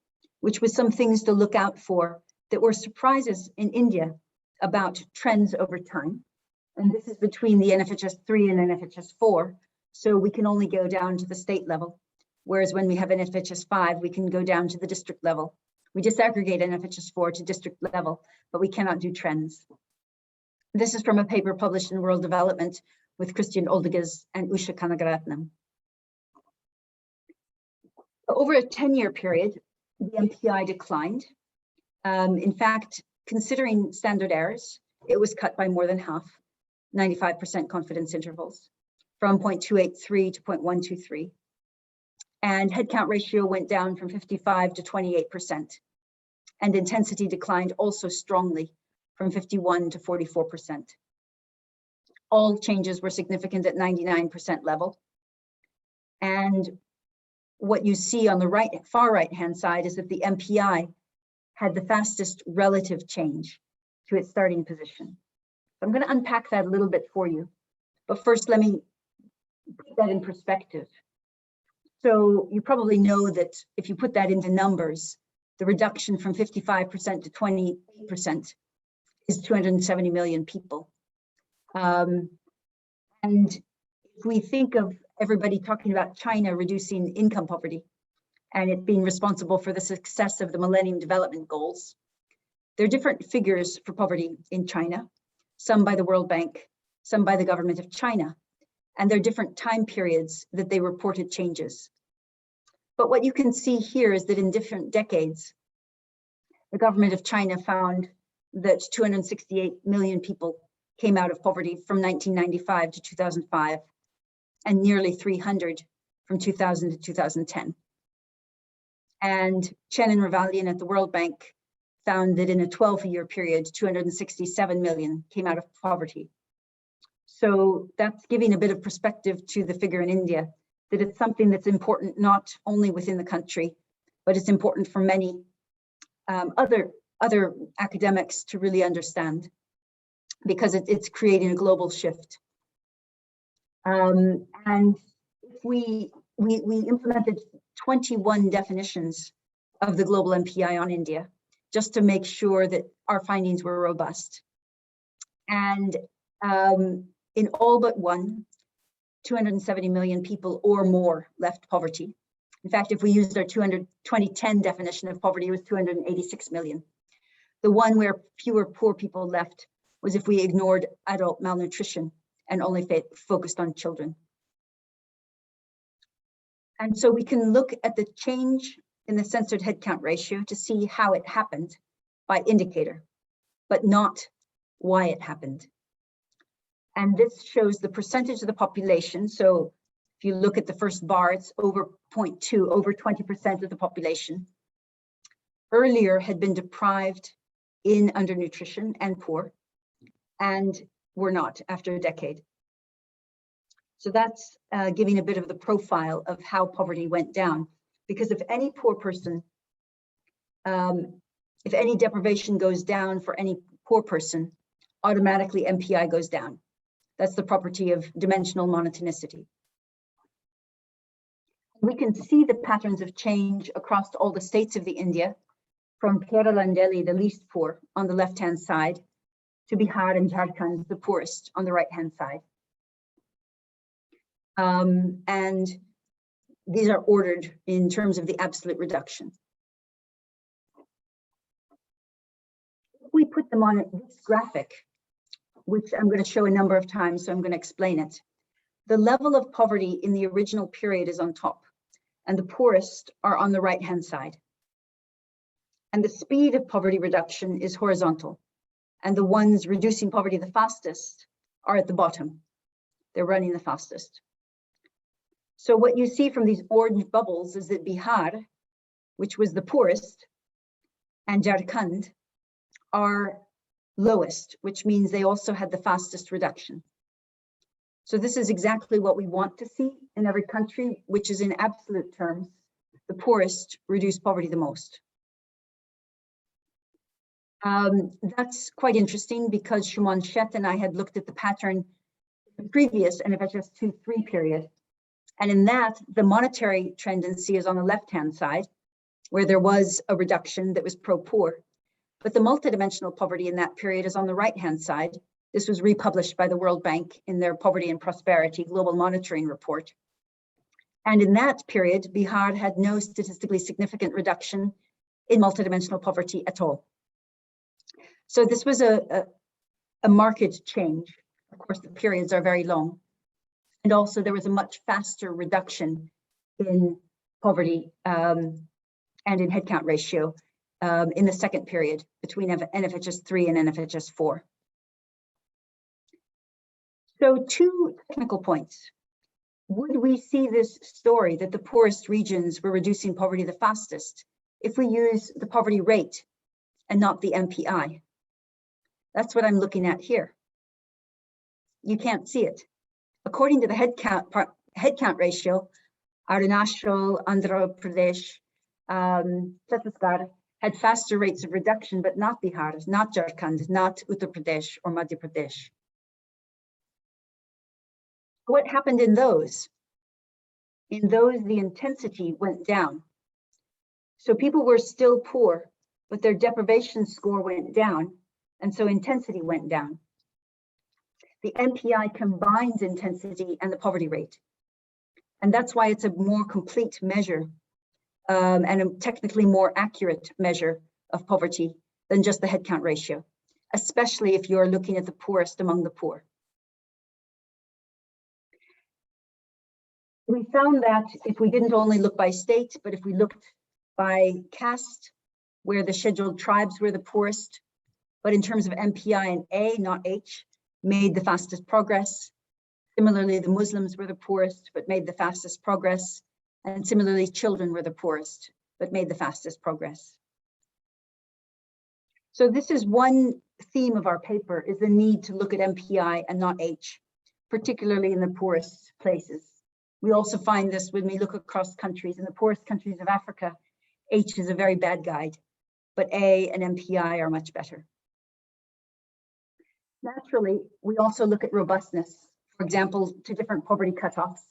which was some things to look out for that were surprises in India about trends over time. And this is between the NFHS 3 and NFHS 4. So we can only go down to the state level. Whereas when we have NFHS 5, we can go down to the district level. We disaggregate NFHS 4 to district level, but we cannot do trends. This is from a paper published in World Development with Christian Oldegas and Usha Kanagaratnam. Over a 10-year period, the MPI declined. In fact, considering standard errors, it was cut by more than half, 95% confidence intervals, from 0.283 to 0.123. And headcount ratio went down from 55 to 28%. And intensity declined also strongly from 51 to 44%. All changes were significant at 99% level. And what you see on the far right-hand side is that the MPI had the fastest relative change to its starting position. So I'm going to unpack that a little bit for you. But first, let me put that in perspective. So you probably know that if you put that into numbers, the reduction from 55% to 28% is 270 million people. And if we think of everybody talking about China reducing income poverty and it being responsible for the success of the Millennium Development Goals, there are different figures for poverty in China, some by the World Bank, some by the government of China, and there are different time periods that they reported changes. But what you can see here is that in different decades, the government of China found that 268 million people came out of poverty from 1995 to 2005, and nearly 300 from 2000 to 2010. And Chen and Ravalian at the World Bank found that in a 12-year period, 267 million came out of poverty. So that's giving a bit of perspective to the figure in India, that it's something that's important not only within the country, but it's important for many other academics to really understand, because it's creating a global shift. And if we we implemented 21 definitions of the Global Mpi on India, just to make sure that our findings were robust. And in all but one, 270 million people or more left poverty. In fact, if we used our 2010 definition of poverty, it was 286 million. The one where fewer poor people left was if we ignored adult malnutrition and only focused on children. And so we can look at the change in the censored headcount ratio to see how it happened by indicator, but not why it happened. And this shows the percentage of the population. So if you look at the first bar, it's over 0.2, over 20% of the population earlier had been deprived in undernutrition and poor, and were not after a decade. So that's giving a bit of the profile of how poverty went down. Because if any poor person, if any deprivation goes down for any poor person, automatically MPI goes down. That's the property of dimensional monotonicity. We can see the patterns of change across all the states of the India, from Kerala and Delhi, the least poor, on the left-hand side, to Bihar and Jharkhand, the poorest, on the right-hand side. And these are ordered in terms of the absolute reduction. We put them on this graphic, which I'm going to show a number of times, so I'm going to explain it. The level of poverty in the original period is on top, and the poorest are on the right-hand side. And the speed of poverty reduction is horizontal, and the ones reducing poverty the fastest are at the bottom. They're running the fastest. So what you see from these orange bubbles is that Bihar, which was the poorest, and Jharkhand are lowest, which means they also had the fastest reduction. So this is exactly what we want to see in every country, which is in absolute terms, the poorest reduce poverty the most. That's quite interesting because Shuman Shet and I had looked at the pattern in the previous NFHS 2-3 period. And in that, the monetary tendency is on the left-hand side, where there was a reduction that was pro-poor. But the multidimensional poverty in that period is on the right-hand side. This was republished by the World Bank in their Poverty and Prosperity Global Monitoring Report. And in that period, Bihar had no statistically significant reduction in multidimensional poverty at all. So this was a marked change. Of course, the periods are very long. And also there was a much faster reduction in poverty and in headcount ratio in the second period between NFHS 3 and NFHS 4. So 2 technical points. Would we see this story that the poorest regions were reducing poverty the fastest if we use the poverty rate and not the MPI? That's what I'm looking at here. You can't see it. According to the headcount ratio, Arunachal, Andhra Pradesh, Chhattisgarh had faster rates of reduction, but not Bihar, not Jharkhand, not Uttar Pradesh or Madhya Pradesh. What happened in those? In those, the intensity went down. So people were still poor, but their deprivation score went down, and so intensity went down. The MPI combines intensity and the poverty rate. And that's why it's a more complete measure and a technically more accurate measure of poverty than just the headcount ratio, especially if you're looking at the poorest among the poor. We found that if we didn't only look by state, but if we looked by caste, where the scheduled tribes were the poorest, but in terms of MPI and A, not H, made the fastest progress. Similarly, the Muslims were the poorest, but made the fastest progress. And similarly, children were the poorest, but made the fastest progress. So this is one theme of our paper, is the need to look at MPI and not H, particularly in the poorest places. We also find this when we look across countries. In the poorest countries of Africa, H is a very bad guide, but A and MPI are much better. Naturally, we also look at robustness, for example, to different poverty cutoffs.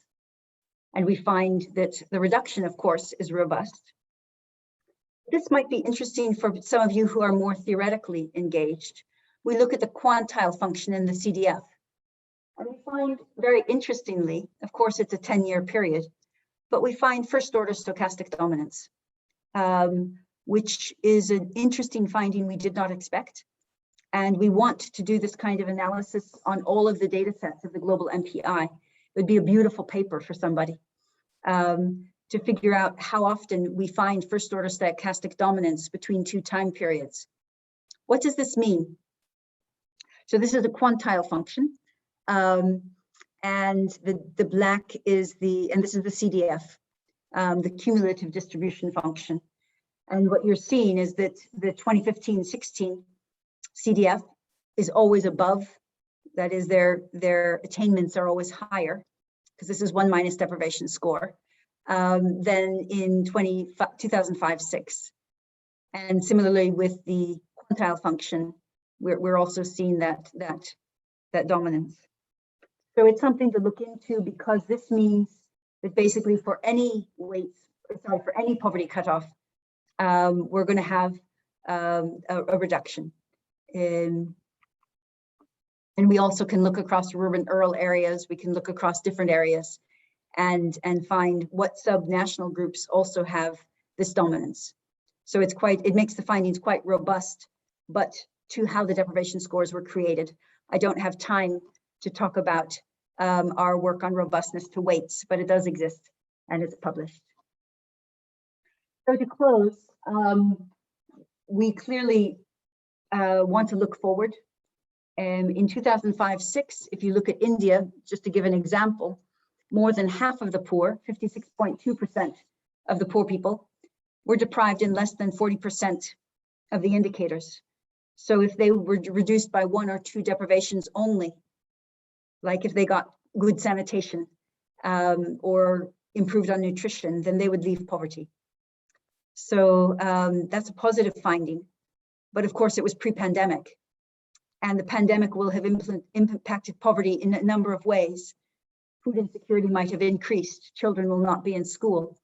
And we find that the reduction, of course, is robust. This might be interesting for some of you who are more theoretically engaged. We look at the quantile function in the CDF. And we find, very interestingly, of course, it's a 10-year period, but we find first-order stochastic dominance, which is an interesting finding we did not expect. And we want to do this kind of analysis on all of the data sets of the Global Mpi. It would be a beautiful paper for somebody to figure out how often we find first-order stochastic dominance between two time periods. What does this mean? So this is a quantile function. And the black is and this is the CDF, the cumulative distribution function. And what you're seeing is that the 2015-16 CDF is always above. That is, their attainments are always higher, because this is 1 minus deprivation score, than in 2005-6. And similarly with the quantile function, we're also seeing that dominance. So it's something to look into, because this means that basically for any for any poverty cutoff, we're going to have a reduction. And we also can look across urban-rural areas. We can look across different areas and find what sub-national groups also have this dominance. So it makes the findings quite robust, but to how the deprivation scores were created. I don't have time to talk about our work on robustness to weights, but it does exist and it's published. So to close, we clearly want to look forward. In 2005-6, if you look at India, just to give an example, more than half of the poor, 56.2% of the poor people, were deprived in less than 40% of the indicators. So if they were reduced by 1 or 2 deprivations only, like if they got good sanitation or improved on nutrition, then they would leave poverty. So that's a positive finding. But of course, it was pre-pandemic. And the pandemic will have impacted poverty in a number of ways. Food insecurity might have increased. Children will not be in school.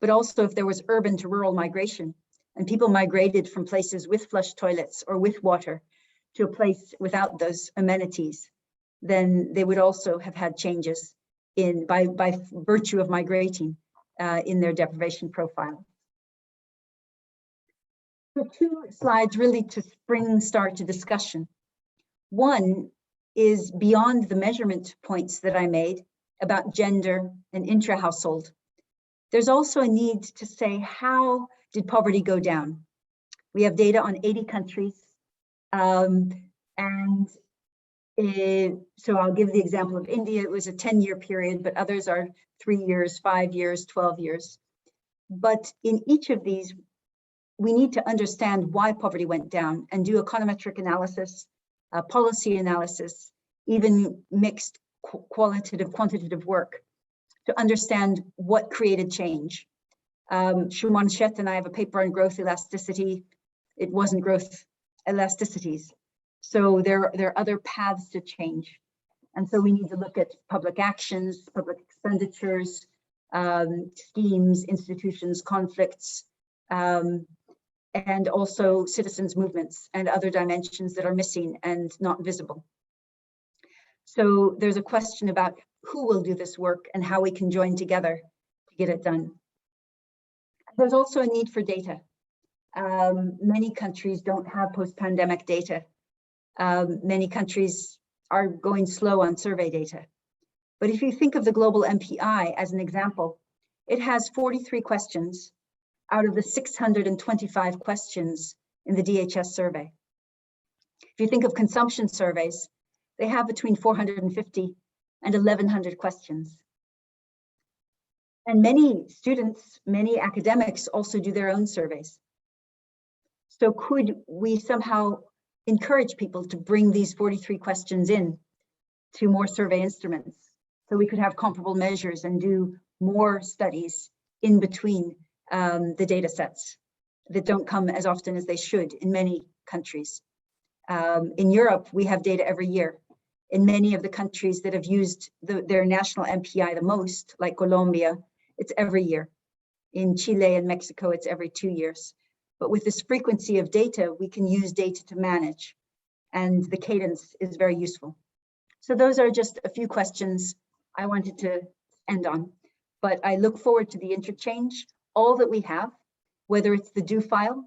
But also if there was urban to rural migration and people migrated from places with flush toilets or with water to a place without those amenities, then they would also have had changes by virtue of migrating in their deprivation profile. So 2 slides really to start a discussion. One is beyond the measurement points that I made about gender and intra-household. There's also a need to say, how did poverty go down? We have data on 80 countries. So I'll give the example of India. It was a 10-year period, but others are 3 years, 5 years, 12 years. But in each of these, we need to understand why poverty went down and do econometric analysis, policy analysis, even mixed qualitative, quantitative work to understand what created change. Shuman Shet and I have a paper on growth elasticity. It wasn't growth elasticities. So there are other paths to change. And so we need to look at public actions, public expenditures, schemes, institutions, conflicts, and also citizens' movements and other dimensions that are missing and not visible. So there's a question about who will do this work and how we can join together to get it done. There's also a need for data. Many countries don't have post-pandemic data. Many countries are going slow on survey data. But if you think of the Global Mpi as an example, it has 43 questions out of the 625 questions in the DHS survey. If you think of consumption surveys, they have between 450 and 1,100 questions. And many students, many academics also do their own surveys. So could we somehow encourage people to bring these 43 questions in to more survey instruments so we could have comparable measures and do more studies in between the data sets that don't come as often as they should in many countries. In Europe, we have data every year. In many of the countries that have used their national MPI the most, like Colombia, it's every year. In Chile and Mexico, it's every 2 years. But with this frequency of data, we can use data to manage, and the cadence is very useful. So those are just a few questions I wanted to end on, but I look forward to the interchange. All that we have, whether it's the do file,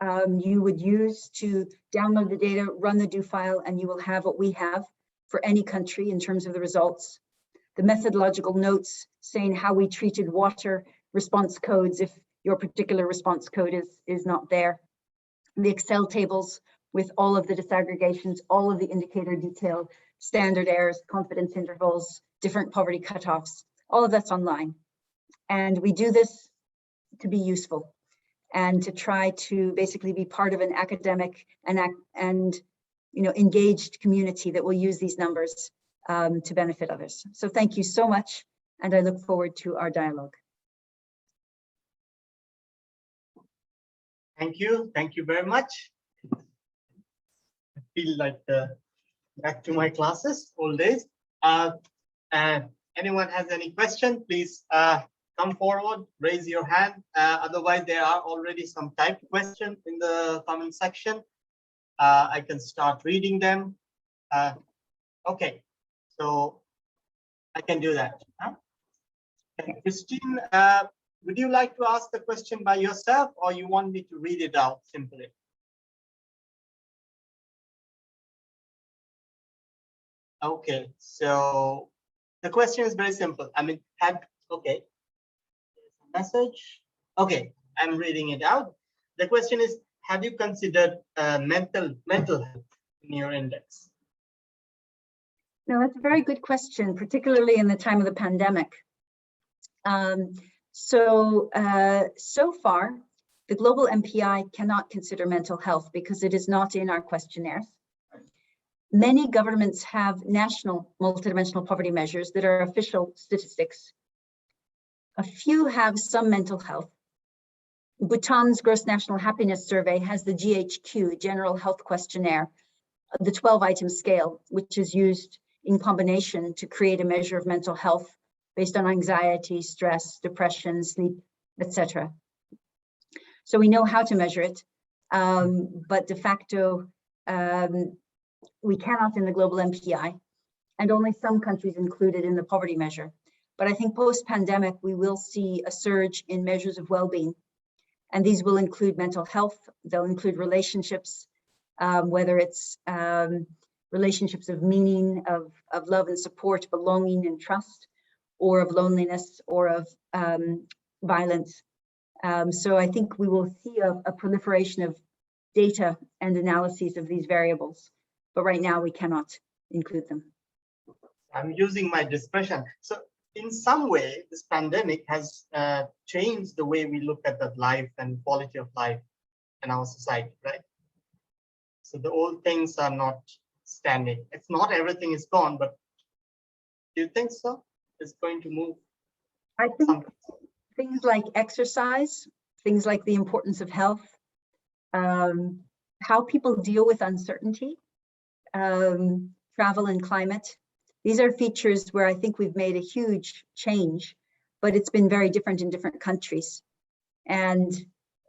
you would use to download the data, run the do file, and you will have what we have for any country in terms of the results. The methodological notes saying how we treated water response codes if your particular response code is not there. The Excel tables with all of the disaggregations, all of the indicator detail, standard errors, confidence intervals, different poverty cutoffs, all of that's online. And we do this to be useful and to try to basically be part of an academic and engaged community that will use these numbers to benefit others. So thank you so much, and I look forward to our dialogue. Thank you very much. I feel like back to my classes, old days. Anyone has any question, please come forward, raise your hand. Otherwise, there are already some typed questions in the comment section. I can start reading them. Okay, so I can do that. Huh? Okay, Christine, would you like to ask the question by yourself, or you want me to read it out simply? Okay, so the question is very simple. I mean, okay, there's a message. Okay, I'm reading it out. The question is, have you considered mental health in your index? No, that's a very good question, particularly in the time of the pandemic. So far, the Global Mpi cannot consider mental health because it is not in our questionnaires. Many governments have national multidimensional poverty measures that are official statistics. A few have some mental health. Bhutan's Gross National Happiness Survey has the GHQ, General Health Questionnaire, the 12-item scale, which is used in combination to create a measure of mental health based on anxiety, stress, depression, sleep, etc. So we know how to measure it, but de facto, we cannot in the Global Mpi, and only some countries included in the poverty measure. But I think post-pandemic, we will see a surge in measures of well-being, and these will include mental health, they'll include relationships, whether it's relationships of meaning, of love and support, belonging and trust, or of loneliness, or of violence. So I think we will see a proliferation of data and analyses of these variables, but right now we cannot include them. I'm using my discretion. So in some way, this pandemic has changed the way we look at the life and quality of life in our society, right? So the old things are not standing. It's not everything is gone, but do you think so? It's going to move? I think things like exercise, things like the importance of health, how people deal with uncertainty, travel and climate. These are features where I think we've made a huge change, but it's been very different in different countries. And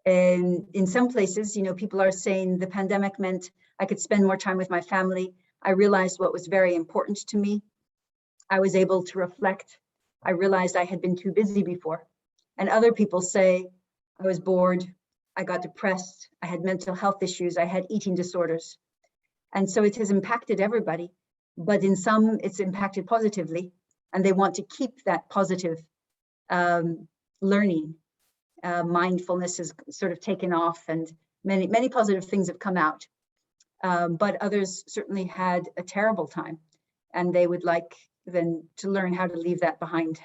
in some places, people are saying the pandemic meant I could spend more time with my family. I realized what was very important to me. I was able to reflect. I realized I had been too busy before. And other people say, I was bored, I got depressed, I had mental health issues, I had eating disorders. And so it has impacted everybody, but in some it's impacted positively, and they want to keep that positive learning. Mindfulness has sort of taken off, and many positive things have come out. But others certainly had a terrible time, and they would like then to learn how to leave that behind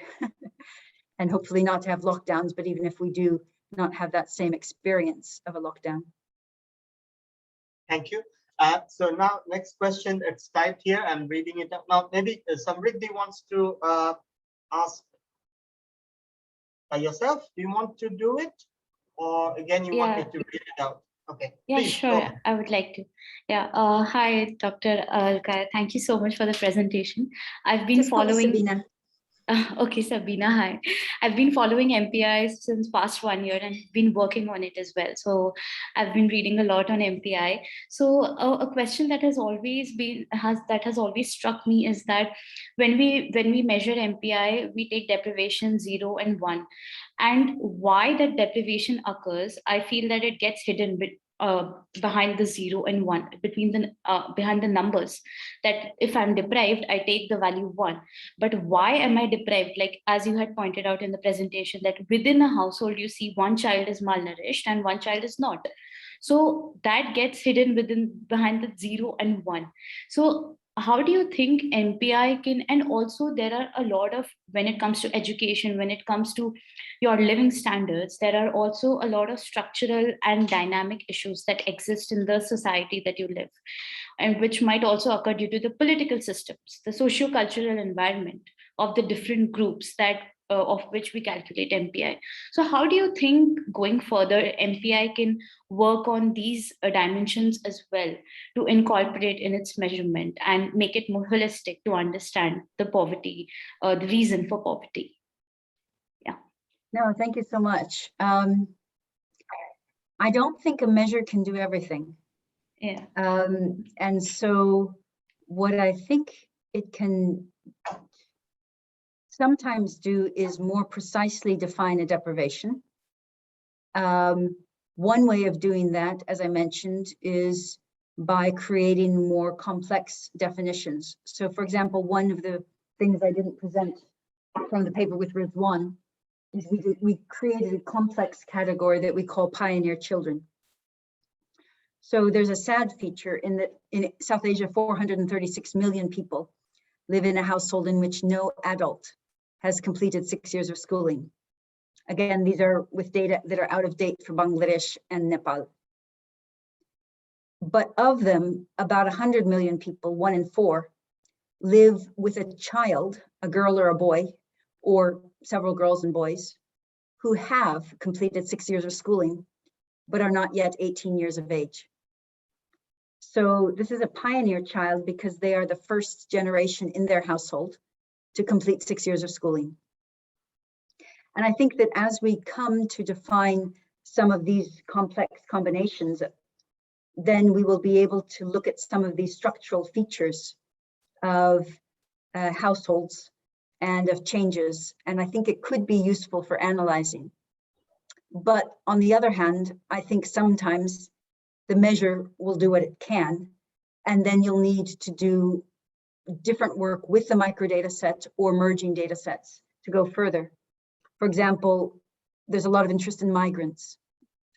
and hopefully not to have lockdowns, but even if we do, not have that same experience of a lockdown. Thank you. So now next question, it's typed here. I'm reading it up now. Maybe Samriddhi wants to ask by yourself. Do you want to do it? Or again, you want me to read it out? Okay. Yeah, Please, sure. go. I would like to. Yeah. Hi, Dr. Alkire. Thank you so much for the presentation. I've been Just call me following. Sabina. Okay, Sabina, hi. I've been following MPI since past 1 year and been working on it as well. So I've been reading a lot on MPI. So a question that has always struck me is that when we measure MPI, we take deprivation 0 and 1, and why that deprivation occurs, I feel that it gets hidden behind the 0 and 1, behind the numbers. That if I'm deprived, I take the value 1. But why am I deprived? Like, as you had pointed out in the presentation, that within a household, you see one child is malnourished and one child is not. So that gets hidden behind the 0 and 1. So how do you think MPI can, and also there are a lot of, when it comes to education, when it comes to your living standards, there are also a lot of structural and dynamic issues that exist in the society that you live, and which might also occur due to the political systems, the socio-cultural environment of the different groups that of which we calculate MPI. So how do you think going further, MPI can work on these dimensions as well to incorporate in its measurement and make it more holistic to understand the poverty, the reason for poverty? Yeah. No, thank you so much. I don't think a measure can do everything. Yeah. And so what I think it can sometimes do is more precisely define a deprivation. One way of doing that, as I mentioned, is by creating more complex definitions. So for example, one of the things I didn't present from the paper with Rizwan is we created a complex category that we call pioneer children. So there's a sad feature in that in South Asia, 436 million people live in a household in which no adult has completed 6 years of schooling. Again, these are with data that are out of date for Bangladesh and Nepal. But of them, about 100 million people, 1 in 4, live with a child, a girl or a boy, or several girls and boys, who have completed 6 years of schooling, but are not yet 18 years of age. So this is a pioneer child because they are the first generation in their household to complete 6 years of schooling. And I think that as we come to define some of these complex combinations, then we will be able to look at some of these structural features of households and of changes. And I think it could be useful for analyzing. But on the other hand, I think sometimes the measure will do what it can, and then you'll need to do different work with the microdata set or merging data sets to go further. For example, there's a lot of interest in migrants.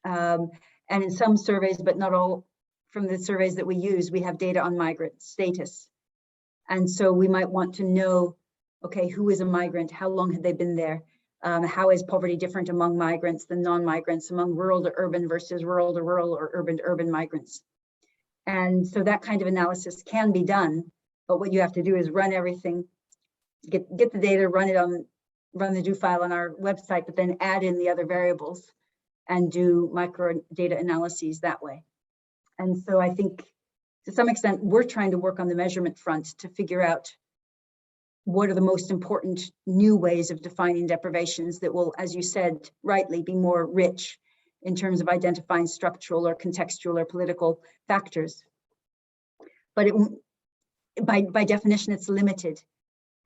And in some surveys, but not all, from the surveys that we use, we have data on migrant status. And so we might want to know, okay, who is a migrant? How long have they been there? How is poverty different among migrants than non-migrants, among rural to urban versus rural to rural or urban to urban migrants? And so that kind of analysis can be done, but what you have to do is run everything, get the data, run the DPhil on our website, but then add in the other variables and do micro data analyses that way. And so I think to some extent, we're trying to work on the measurement front to figure out what are the most important new ways of defining deprivations that will, as you said rightly, be more rich in terms of identifying structural or contextual or political factors. But by definition, it's limited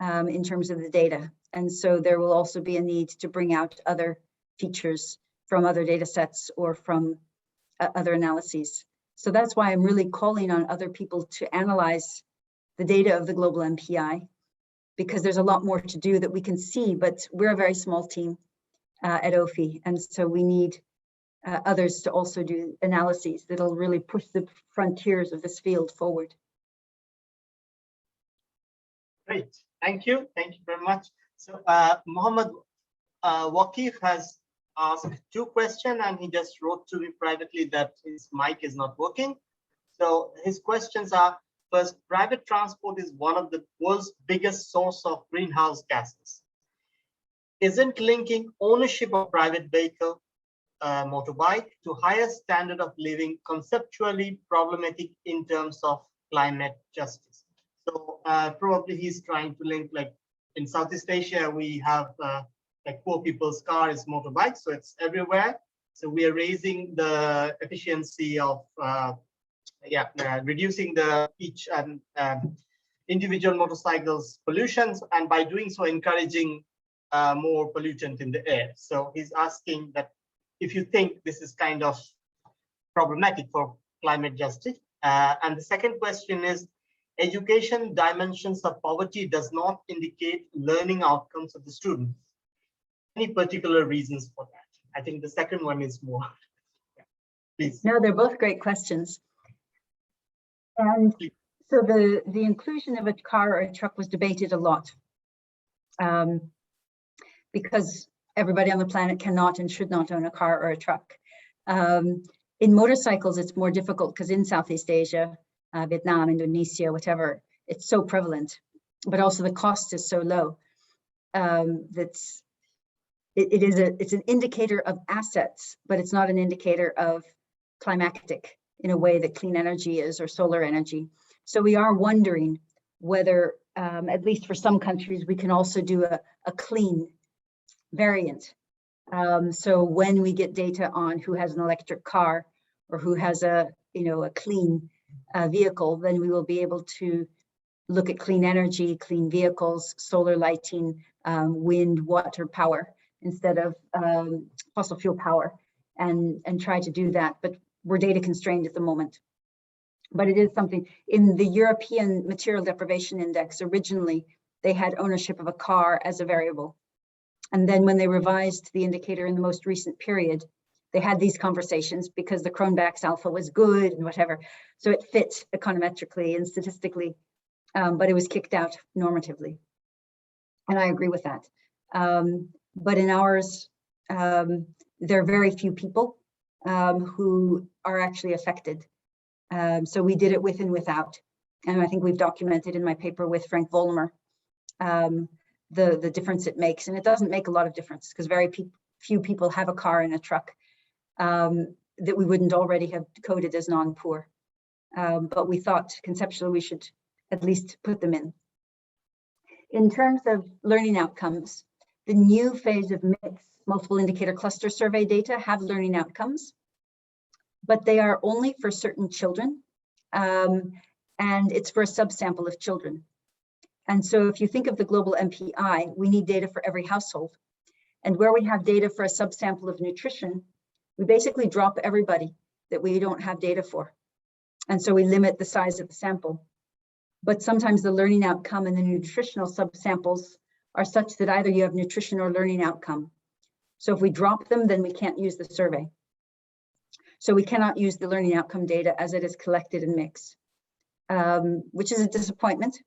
in terms of the data. And so there will also be a need to bring out other features from other data sets or from other analyses. So that's why I'm really calling on other people to analyze the data of the Global Mpi, because there's a lot more to do that we can see, but we're a very small team at OPHI. And so we need others to also do analyses that'll really push the frontiers of this field forward. Great, thank you very much. So Mohammed Waqif has asked 2 questions, and he just wrote to me privately that his mic is not working. So his questions are: first, private transport is one of the world's biggest source of greenhouse gases. Isn't linking ownership of private vehicle motorbike to higher standard of living conceptually problematic in terms of climate justice. So probably he's trying to link, like in Southeast Asia, we have like poor people's car is motorbike, so it's everywhere. So we are raising the efficiency of reducing the each and individual motorcycles pollutions, and by doing so encouraging more pollutant in the air. So he's asking that if you think this is kind of problematic for climate justice. And the second question is, education dimensions of poverty does not indicate learning outcomes of the students. Any particular reasons for that? I think the second one is more. Please. No, they're both great questions. And so the inclusion of a car or a truck was debated a lot, because everybody on the planet cannot and should not own a car or a truck. In motorcycles, it's more difficult because in Southeast Asia, Vietnam, Indonesia, whatever, it's so prevalent, but also the cost is so low. It's an indicator of assets, but it's not an indicator of climactic in a way that clean energy is, or solar energy. So we are wondering whether, at least for some countries, we can also do a clean variant. So when we get data on who has an electric car or who has a clean vehicle, then we will be able to look at clean energy, clean vehicles, solar lighting, wind, water power instead of fossil fuel power, and try to do that. But we're data constrained at the moment. But it is something in the European Material Deprivation Index. Originally, they had ownership of a car as a variable. And then when they revised the indicator in the most recent period, they had these conversations because the Cronbach's alpha was good and whatever. So it fit econometrically and statistically, but it was kicked out normatively. And I agree with that. But in ours, there are very few people who are actually affected. So we did it with and without. And I think we've documented in my paper with Frank Vollmer the difference it makes. And it doesn't make a lot of difference because very few people have a car and a truck that we wouldn't already have coded as non-poor. But we thought conceptually we should at least put them in. In terms of learning outcomes, the new phase of mixed multiple indicator cluster survey data have learning outcomes, but they are only for certain children, and it's for a subsample of children. And so if you think of the Global Mpi, we need data for every household. And where we have data for a subsample of nutrition, we basically drop everybody that we don't have data for. And so we limit the size of the sample. But sometimes the learning outcome and the nutritional subsamples are such that either you have nutrition or learning outcome. So if we drop them, then we can't use the survey. So we cannot use the learning outcome data as it is collected and mixed, which is a disappointment.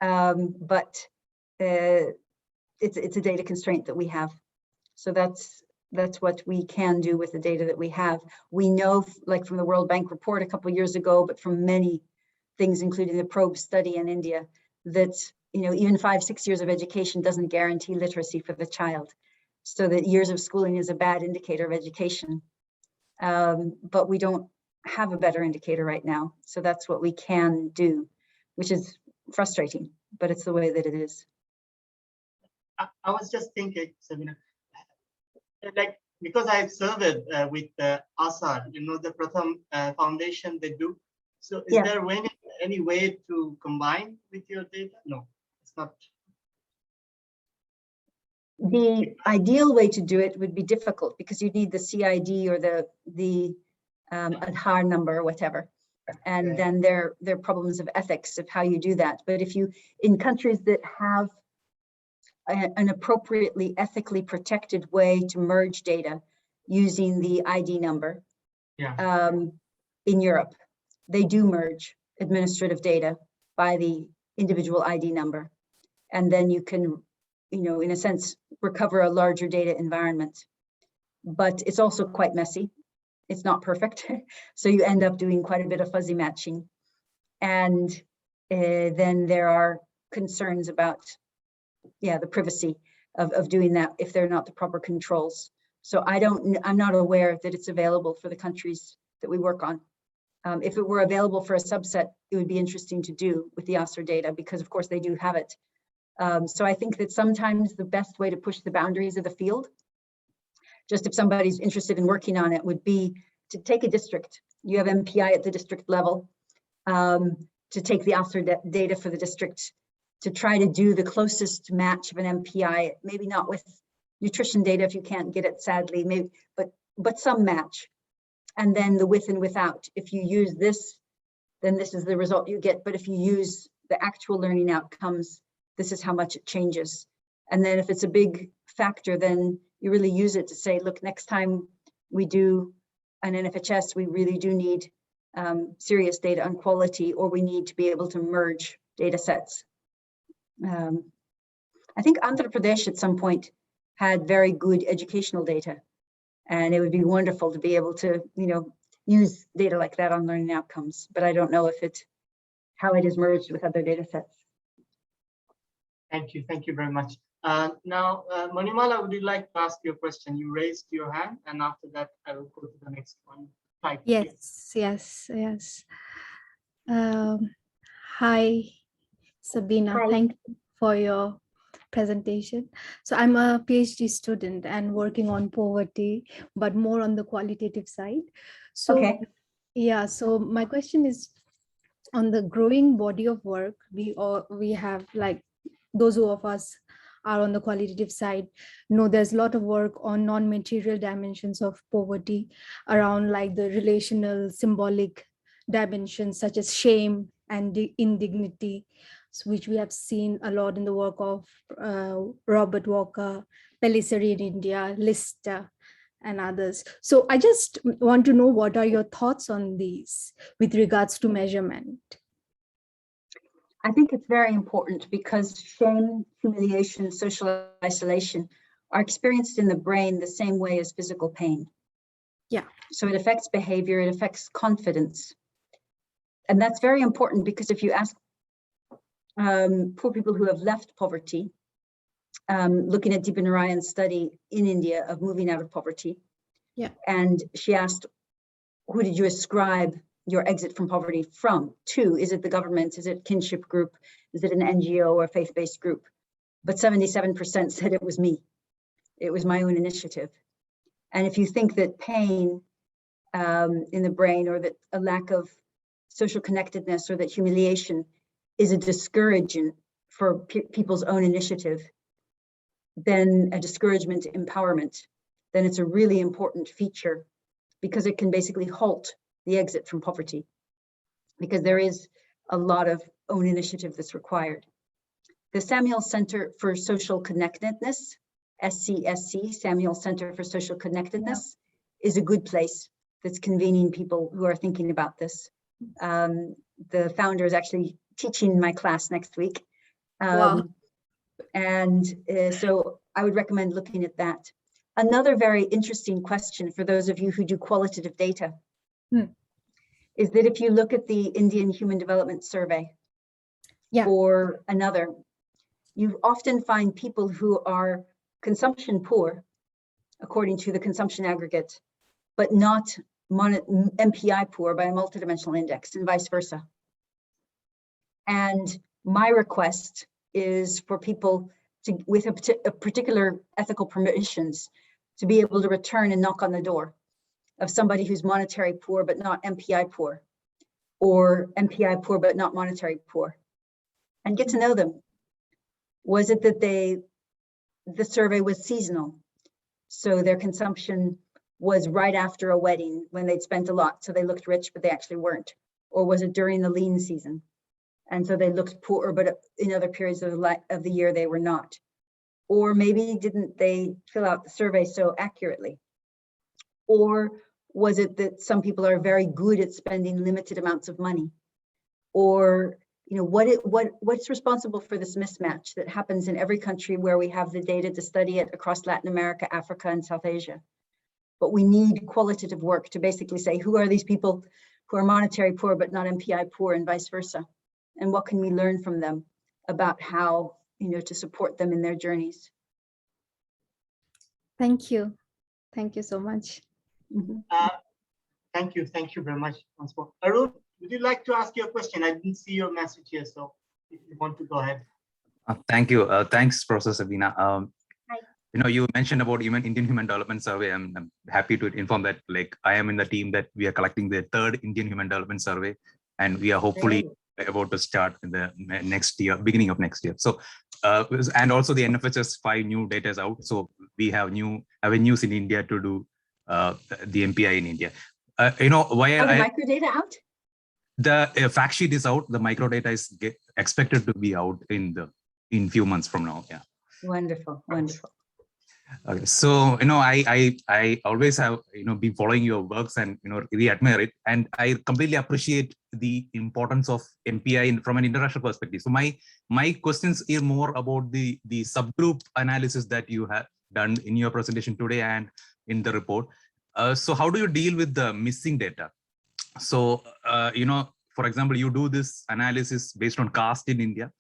But it's a data constraint that we have. So that's what we can do with the data that we have. We know, like from the World Bank report a couple of years ago, but from many things, including the probe study in India, that even 5-6 years of education doesn't guarantee literacy for the child. So that years of schooling is a bad indicator of education. But we don't have a better indicator right now. So that's what we can do, which is frustrating, but it's the way that it is. I was just thinking, Sabina, like, because I've surveyed with ASAR, the Pratham Foundation they do. So is there any way to combine with your data? No, it's not. The ideal way to do it would be difficult because you need the CID or the Aadhaar number or whatever. And then there are problems of ethics of how you do that. But if you, in countries that have an appropriately ethically protected way to merge data using the ID number, in Europe, they do merge administrative data by the individual ID number. And then you can, in a sense, recover a larger data environment. But it's also quite messy. It's not perfect. So you end up doing quite a bit of fuzzy matching. And then there are concerns about, the privacy of doing that if they're not the proper controls. So I'm not aware that it's available for the countries that we work on. If it were available for a subset, it would be interesting to do with the OSR data, because of course they do have it. So I think that sometimes the best way to push the boundaries of the field, just if somebody's interested in working on it, would be to take a district. You have MPI at the district level, to take the OSR data for the district, to try to do the closest match of an MPI, maybe not with nutrition data if you can't get it, sadly, maybe, but some match. And then the with and without. If you use this, then this is the result you get. But if you use the actual learning outcomes, this is how much it changes. And then if it's a big factor, then you really use it to say, look, next time we do an NFHS, we really do need serious data on quality, or we need to be able to merge data sets. I think Andhra Pradesh at some point had very good educational data, and it would be wonderful to be able to, use data like that on learning outcomes. But I don't know how it is merged with other data sets. Thank you very much. Now, Manimala, would you like to ask your question? You raised your hand, and after that, I will go to the next one. Yes. Hi, Sabina. Hi. Thank you for your presentation. So I'm a PhD student and working on poverty, but more on the qualitative side. So, Okay. yeah, so my question is on the growing body of work. We have, like, those of us are on the qualitative side, there's a lot of work on non-material dimensions of poverty around, like, the relational symbolic dimensions such as shame and indignity, which we have seen a lot in the work of Robert Walker, Pellicer in India, Lister, and others. So I just want to know, what are your thoughts on these with regards to measurement? I think it's very important because shame, humiliation, social isolation are experienced in the brain the same way as physical pain. Yeah. So it affects behavior, it affects confidence. And that's very important because if you ask poor people who have left poverty, looking at Deepa Narayan's study in India of moving out of poverty. Yeah. And she asked, who did you ascribe your exit from poverty to? Is it the government? Is it kinship group? Is it an NGO or faith-based group? But 77% said it was me. It was my own initiative. And if you think that pain in the brain, or that a lack of social connectedness, or that humiliation is a discouragement for people's own initiative, then a discouragement to empowerment, then it's a really important feature, because it can basically halt the exit from poverty, because there is a lot of own initiative that's required. The Samuel Center for Social Connectedness, SCSC, Samuel Center for Social Connectedness, is a good place that's convening people who are thinking about this. The founder is actually teaching my class next week. Wow. And so I would recommend looking at that. Another very interesting question for those of you who do qualitative data is that if you look at the Indian Human Development Survey, or another, you often find people who are consumption poor, according to the consumption aggregate, but not MPI poor by a multidimensional index, and vice versa. And my request is for people to, with a particular ethical permissions, to be able to return and knock on the door of somebody who's monetary poor but not MPI poor, or MPI poor but not monetary poor, and get to know them. Was it that the survey was seasonal, so their consumption was right after a wedding when they'd spent a lot, so they looked rich but they actually weren't? Or was it during the lean season, and so they looked poor but in other periods of the year they were not? Or maybe didn't they fill out the survey so accurately? Or was it that some people are very good at spending limited amounts of money? Or what's responsible for this mismatch that happens in every country where we have the data to study it across Latin America, Africa, and South Asia? But we need qualitative work to basically say, who are these people who are monetary poor but not MPI poor, and vice versa? And what can we learn from them about how to support them in their journeys? Thank you. Thank you so much. Thank you very much once more. Arun, would you like to ask your question? I didn't see your message here, so if you want to go ahead. Thank you. Thanks, Professor Sabina. Hi. You mentioned about Indian Human Development Survey. I'm happy to inform that, like, I am in the team that we are collecting the 3rd Indian Human Development Survey, and we are hopefully about to start in the next year, beginning of next year. So, and also the NFHS 5 new data is out. So we have new avenues in India to do the MPI in India. Why the microdata out? The fact sheet is out. The microdata is expected to be out in few months from now. Yeah. Wonderful, wonderful. Okay, so I always have been following your works and really admire it, and I completely appreciate the importance of MPI from an international perspective. So my questions are more about the subgroup analysis that you have done in your presentation today and in the report. So how do you deal with the missing data? So for example, you do this analysis based on caste in India.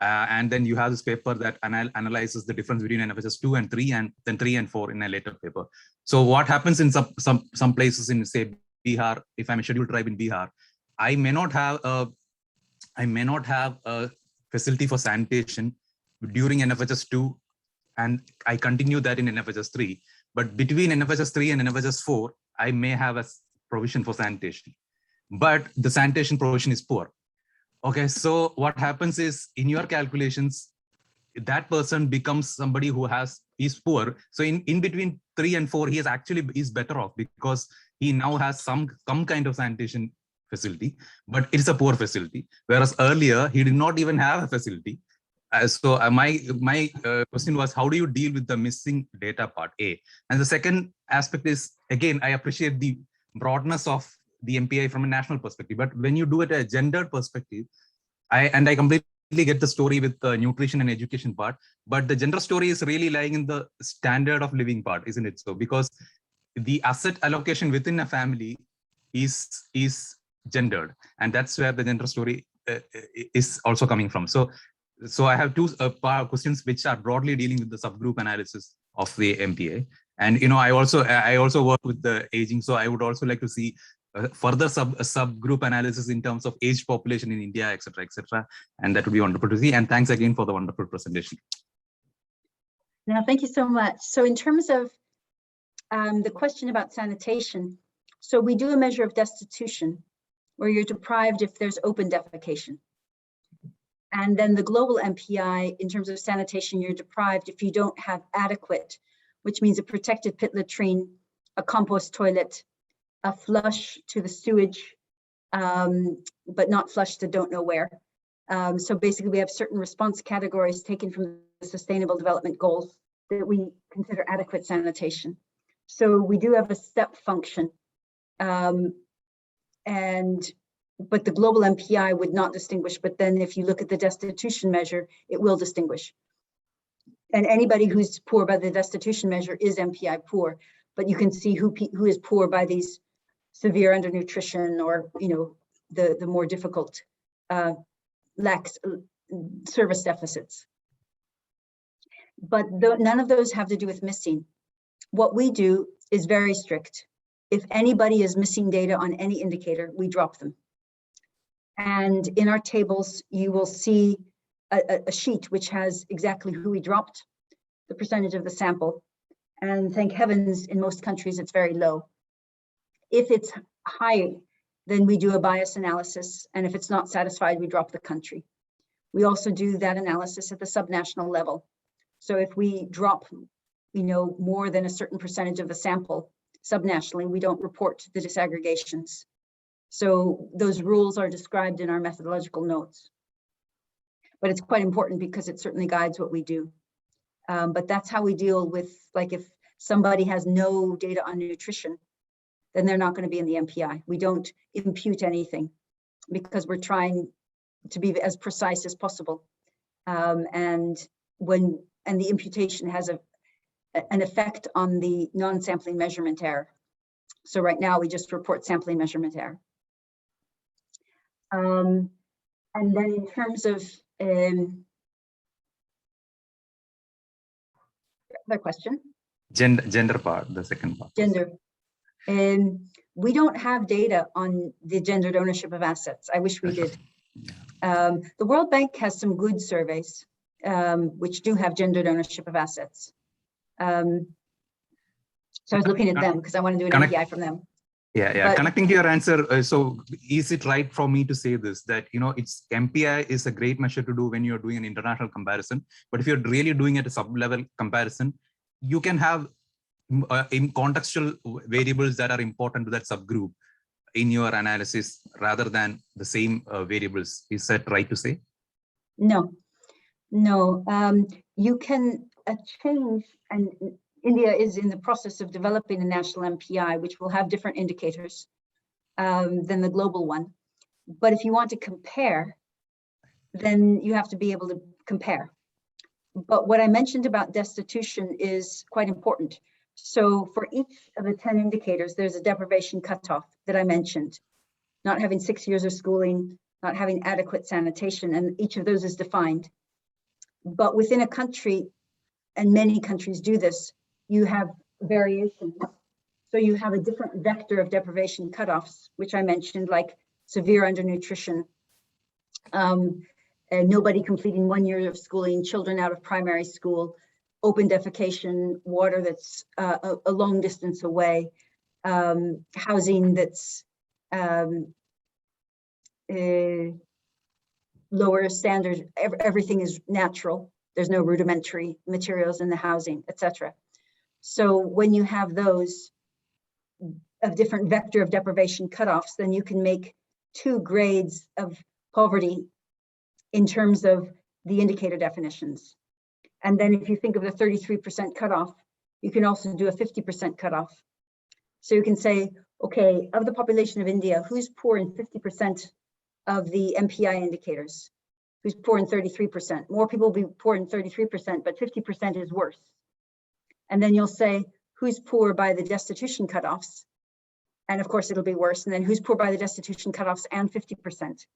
And then you have this paper that analyzes the difference between NFHS 2 and 3, and then 3 and 4 in a later paper. So what happens in some places in, say, Bihar, if I'm a scheduled tribe in Bihar, I may not have a facility for sanitation during NFHS 2, and I continue that in NFHS 3. But between NFHS 3 and NFHS 4, I may have a provision for sanitation, but the sanitation provision is poor. Okay, so what happens is, in your calculations, that person becomes somebody who is poor. So in between 3 and 4, he is better off because he now has some kind of sanitation facility, but it's a poor facility. Whereas earlier, he did not even have a facility. So my question was, how do you deal with the missing data part, A? And the second aspect is, again, I appreciate the broadness of the MPI from a national perspective, but when you do it a gendered perspective, I completely get the story with the nutrition and education part, but the gender story is really lying in the standard of living part, isn't it? So because the asset allocation within a family is gendered, and that's where the gender story is also coming from. So I have two questions which are broadly dealing with the subgroup analysis of the MPA, and I also work with the aging, so I would also like to see further subgroup analysis in terms of aged population in India, etc., and that would be wonderful to see. And thanks again for the wonderful presentation. No, thank you so much. So in terms of the question about sanitation, so we do a measure of destitution, where you're deprived if there's open defecation. And then the global MPI, in terms of sanitation, you're deprived if you don't have adequate, which means a protected pit latrine, a compost toilet, a flush to the sewage, but not flush to don't know where. So basically, we have certain response categories taken from the Sustainable Development Goals that we consider adequate sanitation. So we do have a step function, but the global MPI would not distinguish. But then if you look at the destitution measure, it will distinguish. And anybody who's poor by the destitution measure is MPI poor, but you can see who is poor by these severe undernutrition or the more difficult lacks service deficits. But none of those have to do with missing. What we do is very strict. If anybody is missing data on any indicator, we drop them. And in our tables, you will see a sheet which has exactly who we dropped, the percentage of the sample. And thank heavens, in most countries, it's very low. If it's high, then we do a bias analysis. And if it's not satisfied, we drop the country. We also do that analysis at the subnational level. So if we drop, more than a certain percentage of the sample subnationally, we don't report the disaggregations. So those rules are described in our methodological notes. But it's quite important because it certainly guides what we do. But that's how we deal with, like, if somebody has no data on nutrition, then they're not going to be in the MPI. We don't impute anything because we're trying to be as precise as possible. And the imputation has an effect on the non-sampling measurement error. So right now we just report sampling measurement error. And then in terms of other question. Gender part, the second part. Gender. We don't have data on the gendered ownership of assets. I wish we did. The World Bank has some good surveys, which do have gendered ownership of assets. So I was looking at them because I want to do an MPI from them. Yeah. Connecting to your answer, so is it right for me to say this, that, it's MPI is a great measure to do when you're doing an international comparison, but if you're really doing it a sub-level comparison, you can have in contextual variables that are important to that subgroup in your analysis rather than the same variables. Is that right to say? No. You can change, and India is in the process of developing a national MPI, which will have different indicators than the global one. But if you want to compare, then you have to be able to compare. But what I mentioned about destitution is quite important. So for each of the 10 indicators, there's a deprivation cutoff that I mentioned. Not having 6 years of schooling, not having adequate sanitation, and each of those is defined. But within a country, and many countries do this, you have variations. So you have a different vector of deprivation cutoffs, which I mentioned, like severe undernutrition, and nobody completing 1 year of schooling, children out of primary school, open defecation, water that's a long distance away, housing that's lower standard, everything is natural. There's no rudimentary materials in the housing, etc. So when you have those of different vector of deprivation cutoffs, then you can make 2 grades of poverty in terms of the indicator definitions. And then if you think of the 33% cutoff, you can also do a 50% cutoff. So you can say, okay, of the population of India, who's poor in 50% of the MPI indicators? Who's poor in 33%? More people will be poor in 33%, but 50% is worse. And then you'll say, who's poor by the destitution cutoffs? And of course, it'll be worse. And then who's poor by the destitution cutoffs and 50%?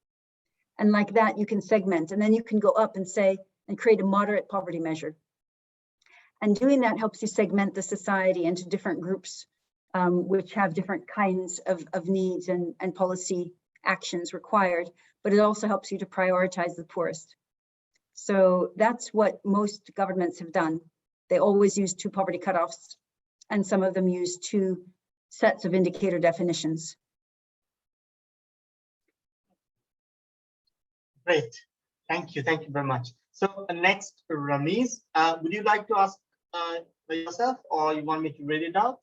And like that, you can segment. And then you can go up and say, and create a moderate poverty measure. And doing that helps you segment the society into different groups, which have different kinds of needs and policy actions required, but it also helps you to prioritize the poorest. So that's what most governments have done. They always use 2 poverty cutoffs, and some of them use 2 sets of indicator definitions. Great, thank you very much. So next, Ramiz, would you like to ask yourself, or you want me to read it out?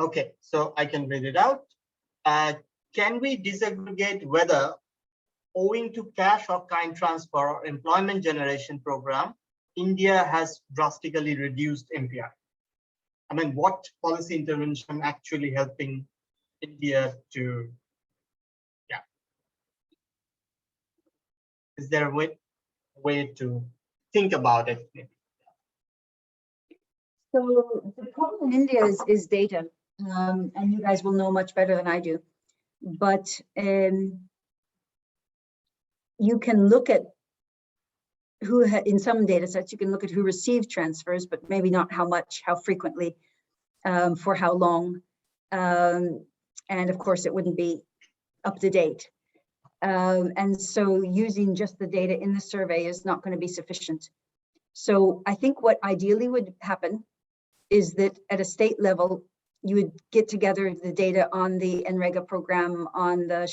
Okay, so I can read it out. Can we disaggregate whether, owing to cash or kind transfer or employment generation program, India has drastically reduced MPI? I mean, what policy intervention actually helping India to, is there a way to think about it? So the problem in India is data, and you guys will know much better than I do. But you can look at who, in some data sets, you can look at who received transfers, but maybe not how much, how frequently, for how long. And of course, it wouldn't be up to date. And so using just the data in the survey is not going to be sufficient. So I think what ideally would happen is that at a state level, you would get together the data on the NREGA program, on the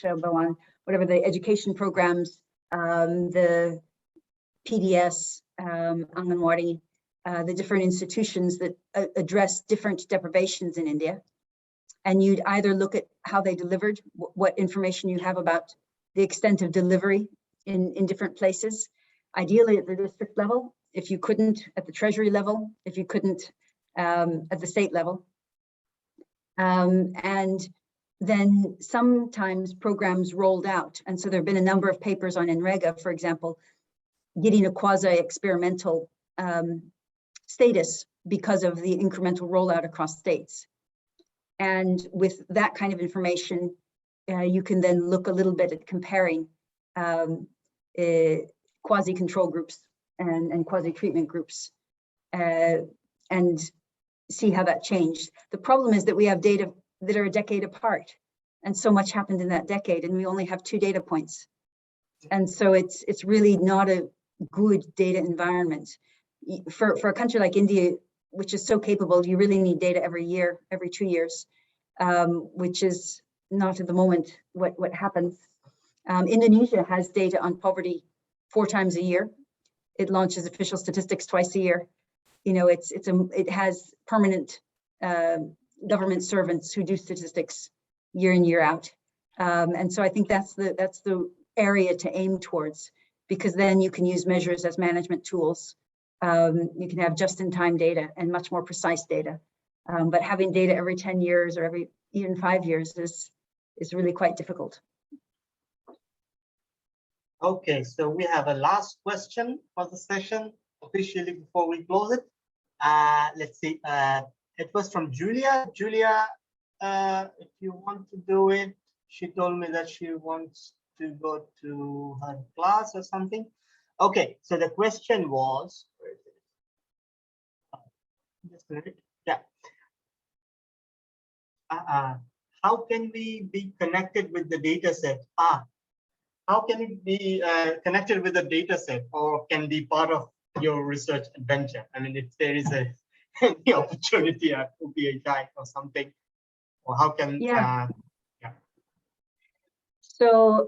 on whatever the education programs, the PDS, Anganwadi, the different institutions that address different deprivations in India. And you'd either look at how they delivered, what information you have about the extent of delivery in different places, ideally at the district level, if you couldn't at the treasury level, if you couldn't at the state level. And then sometimes programs rolled out. And so there have been a number of papers on NREGA, for example, getting a quasi-experimental status because of the incremental rollout across states. And with that kind of information, you can then look a little bit at comparing quasi-control groups and quasi-treatment groups and see how that changed. The problem is that we have data that are a decade apart, and so much happened in that decade, and we only have 2 data points. And so it's really not a good data environment. For a country like India, which is so capable, you really need data every year, every 2 years, which is not at the moment what happens. Indonesia has data on poverty 4 times a year. It launches official statistics twice a year. You know, it has permanent government servants who do statistics year in, year out. And so I think that's the area to aim towards, because then you can use measures as management tools. You can have just-in-time data and much more precise data. But having data every 10 years or even 5 years is really quite difficult. Okay, so we have a last question for the session officially before we close it. Let's see. It was from Julia. Julia, if you want to do it, she told me that she wants to go to her class or something. Okay, so the question was, where is it? Just a minute. Yeah. How can we be connected with the data set? How can it be connected with the data set, or can be part of your research adventure? I mean, if there is any opportunity at OPHI or something, or how can, yeah. So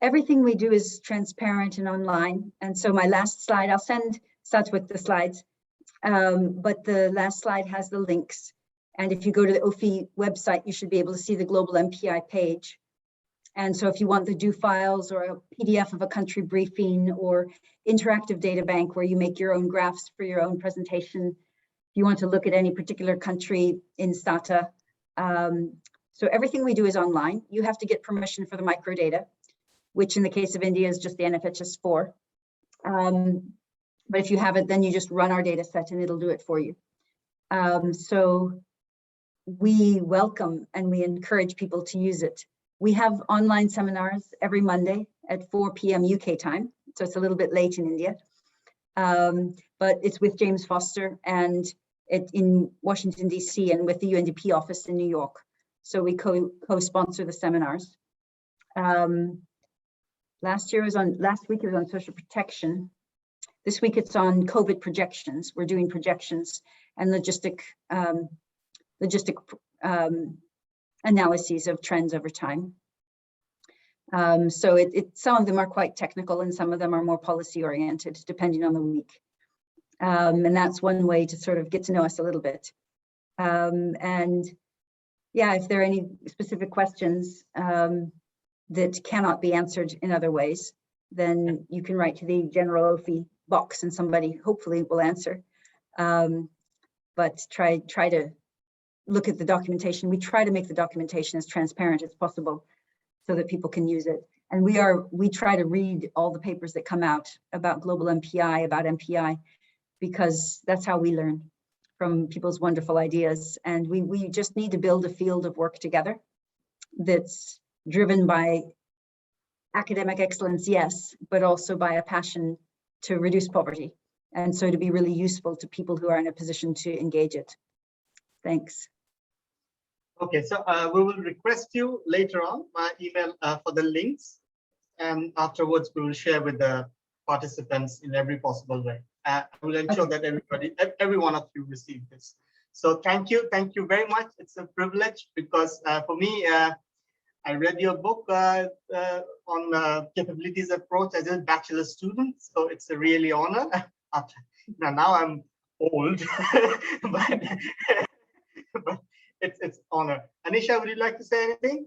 everything we do is transparent and online. And so my last slide, I'll send Sat with the slides, but the last slide has the links. And if you go to the OPHI website, you should be able to see the Global Mpi page. And so if you want the do files or a PDF of a country briefing or interactive data bank where you make your own graphs for your own presentation, if you want to look at any particular country in SATA. So everything we do is online. You have to get permission for the microdata, which in the case of India is just the NFHS4. But if you have it, then you just run our data set and it'll do it for you. So we welcome and we encourage people to use it. We have online seminars every Monday at 4 p.m. UK time, so it's a little bit late in India. But it's with James Foster and in Washington, DC, and with the UNDP office in New York. So we co-sponsor the seminars. Last week it was on social protection. This week it's on COVID projections. We're doing projections and logistic analyses of trends over time. So some of them are quite technical and some of them are more policy oriented, depending on the week. And that's one way to sort of get to know us a little bit. And yeah, if there are any specific questions that cannot be answered in other ways, then you can write to the general OPHI box and somebody hopefully will answer. But try to look at the documentation. We try to make the documentation as transparent as possible so that people can use it. And we try to read all the papers that come out about Global Mpi, about MPI, because that's how we learn from people's wonderful ideas. And we just need to build a field of work together that's driven by academic excellence, yes, but also by a passion to reduce poverty. And so to be really useful to people who are in a position to engage it. Thanks. Okay, so we will request you later on my email for the links, and afterwards we will share with the participants in every possible way. I will ensure that every one of you receive this. So thank you very much. It's a privilege because for me, I read your book on capabilities approach as a bachelor student, so it's a really honor. Now I'm old, but it's honor. Anisha, would you like to say anything?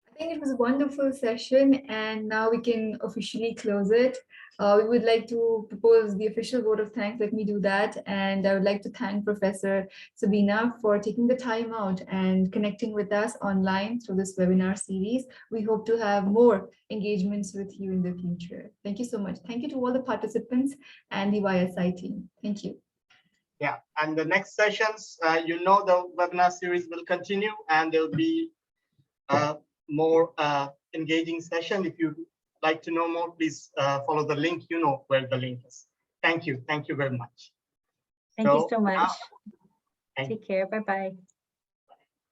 I think it was a wonderful session, and now we can officially close it. We would like to propose the official vote of thanks. Let me do that. And I would like to thank Professor Sabina for taking the time out and connecting with us online through this webinar series. We hope to have more engagements with you in the future. Thank you so much. Thank you to all the participants and the YSI team. Thank you. Yeah, and the next sessions, the webinar series will continue, and there'll be more engaging session. If you'd like to know more, please follow the link. You know where the link is. Thank you. Thank you very much. Thank you so much. Thank you. Take care. Bye-bye.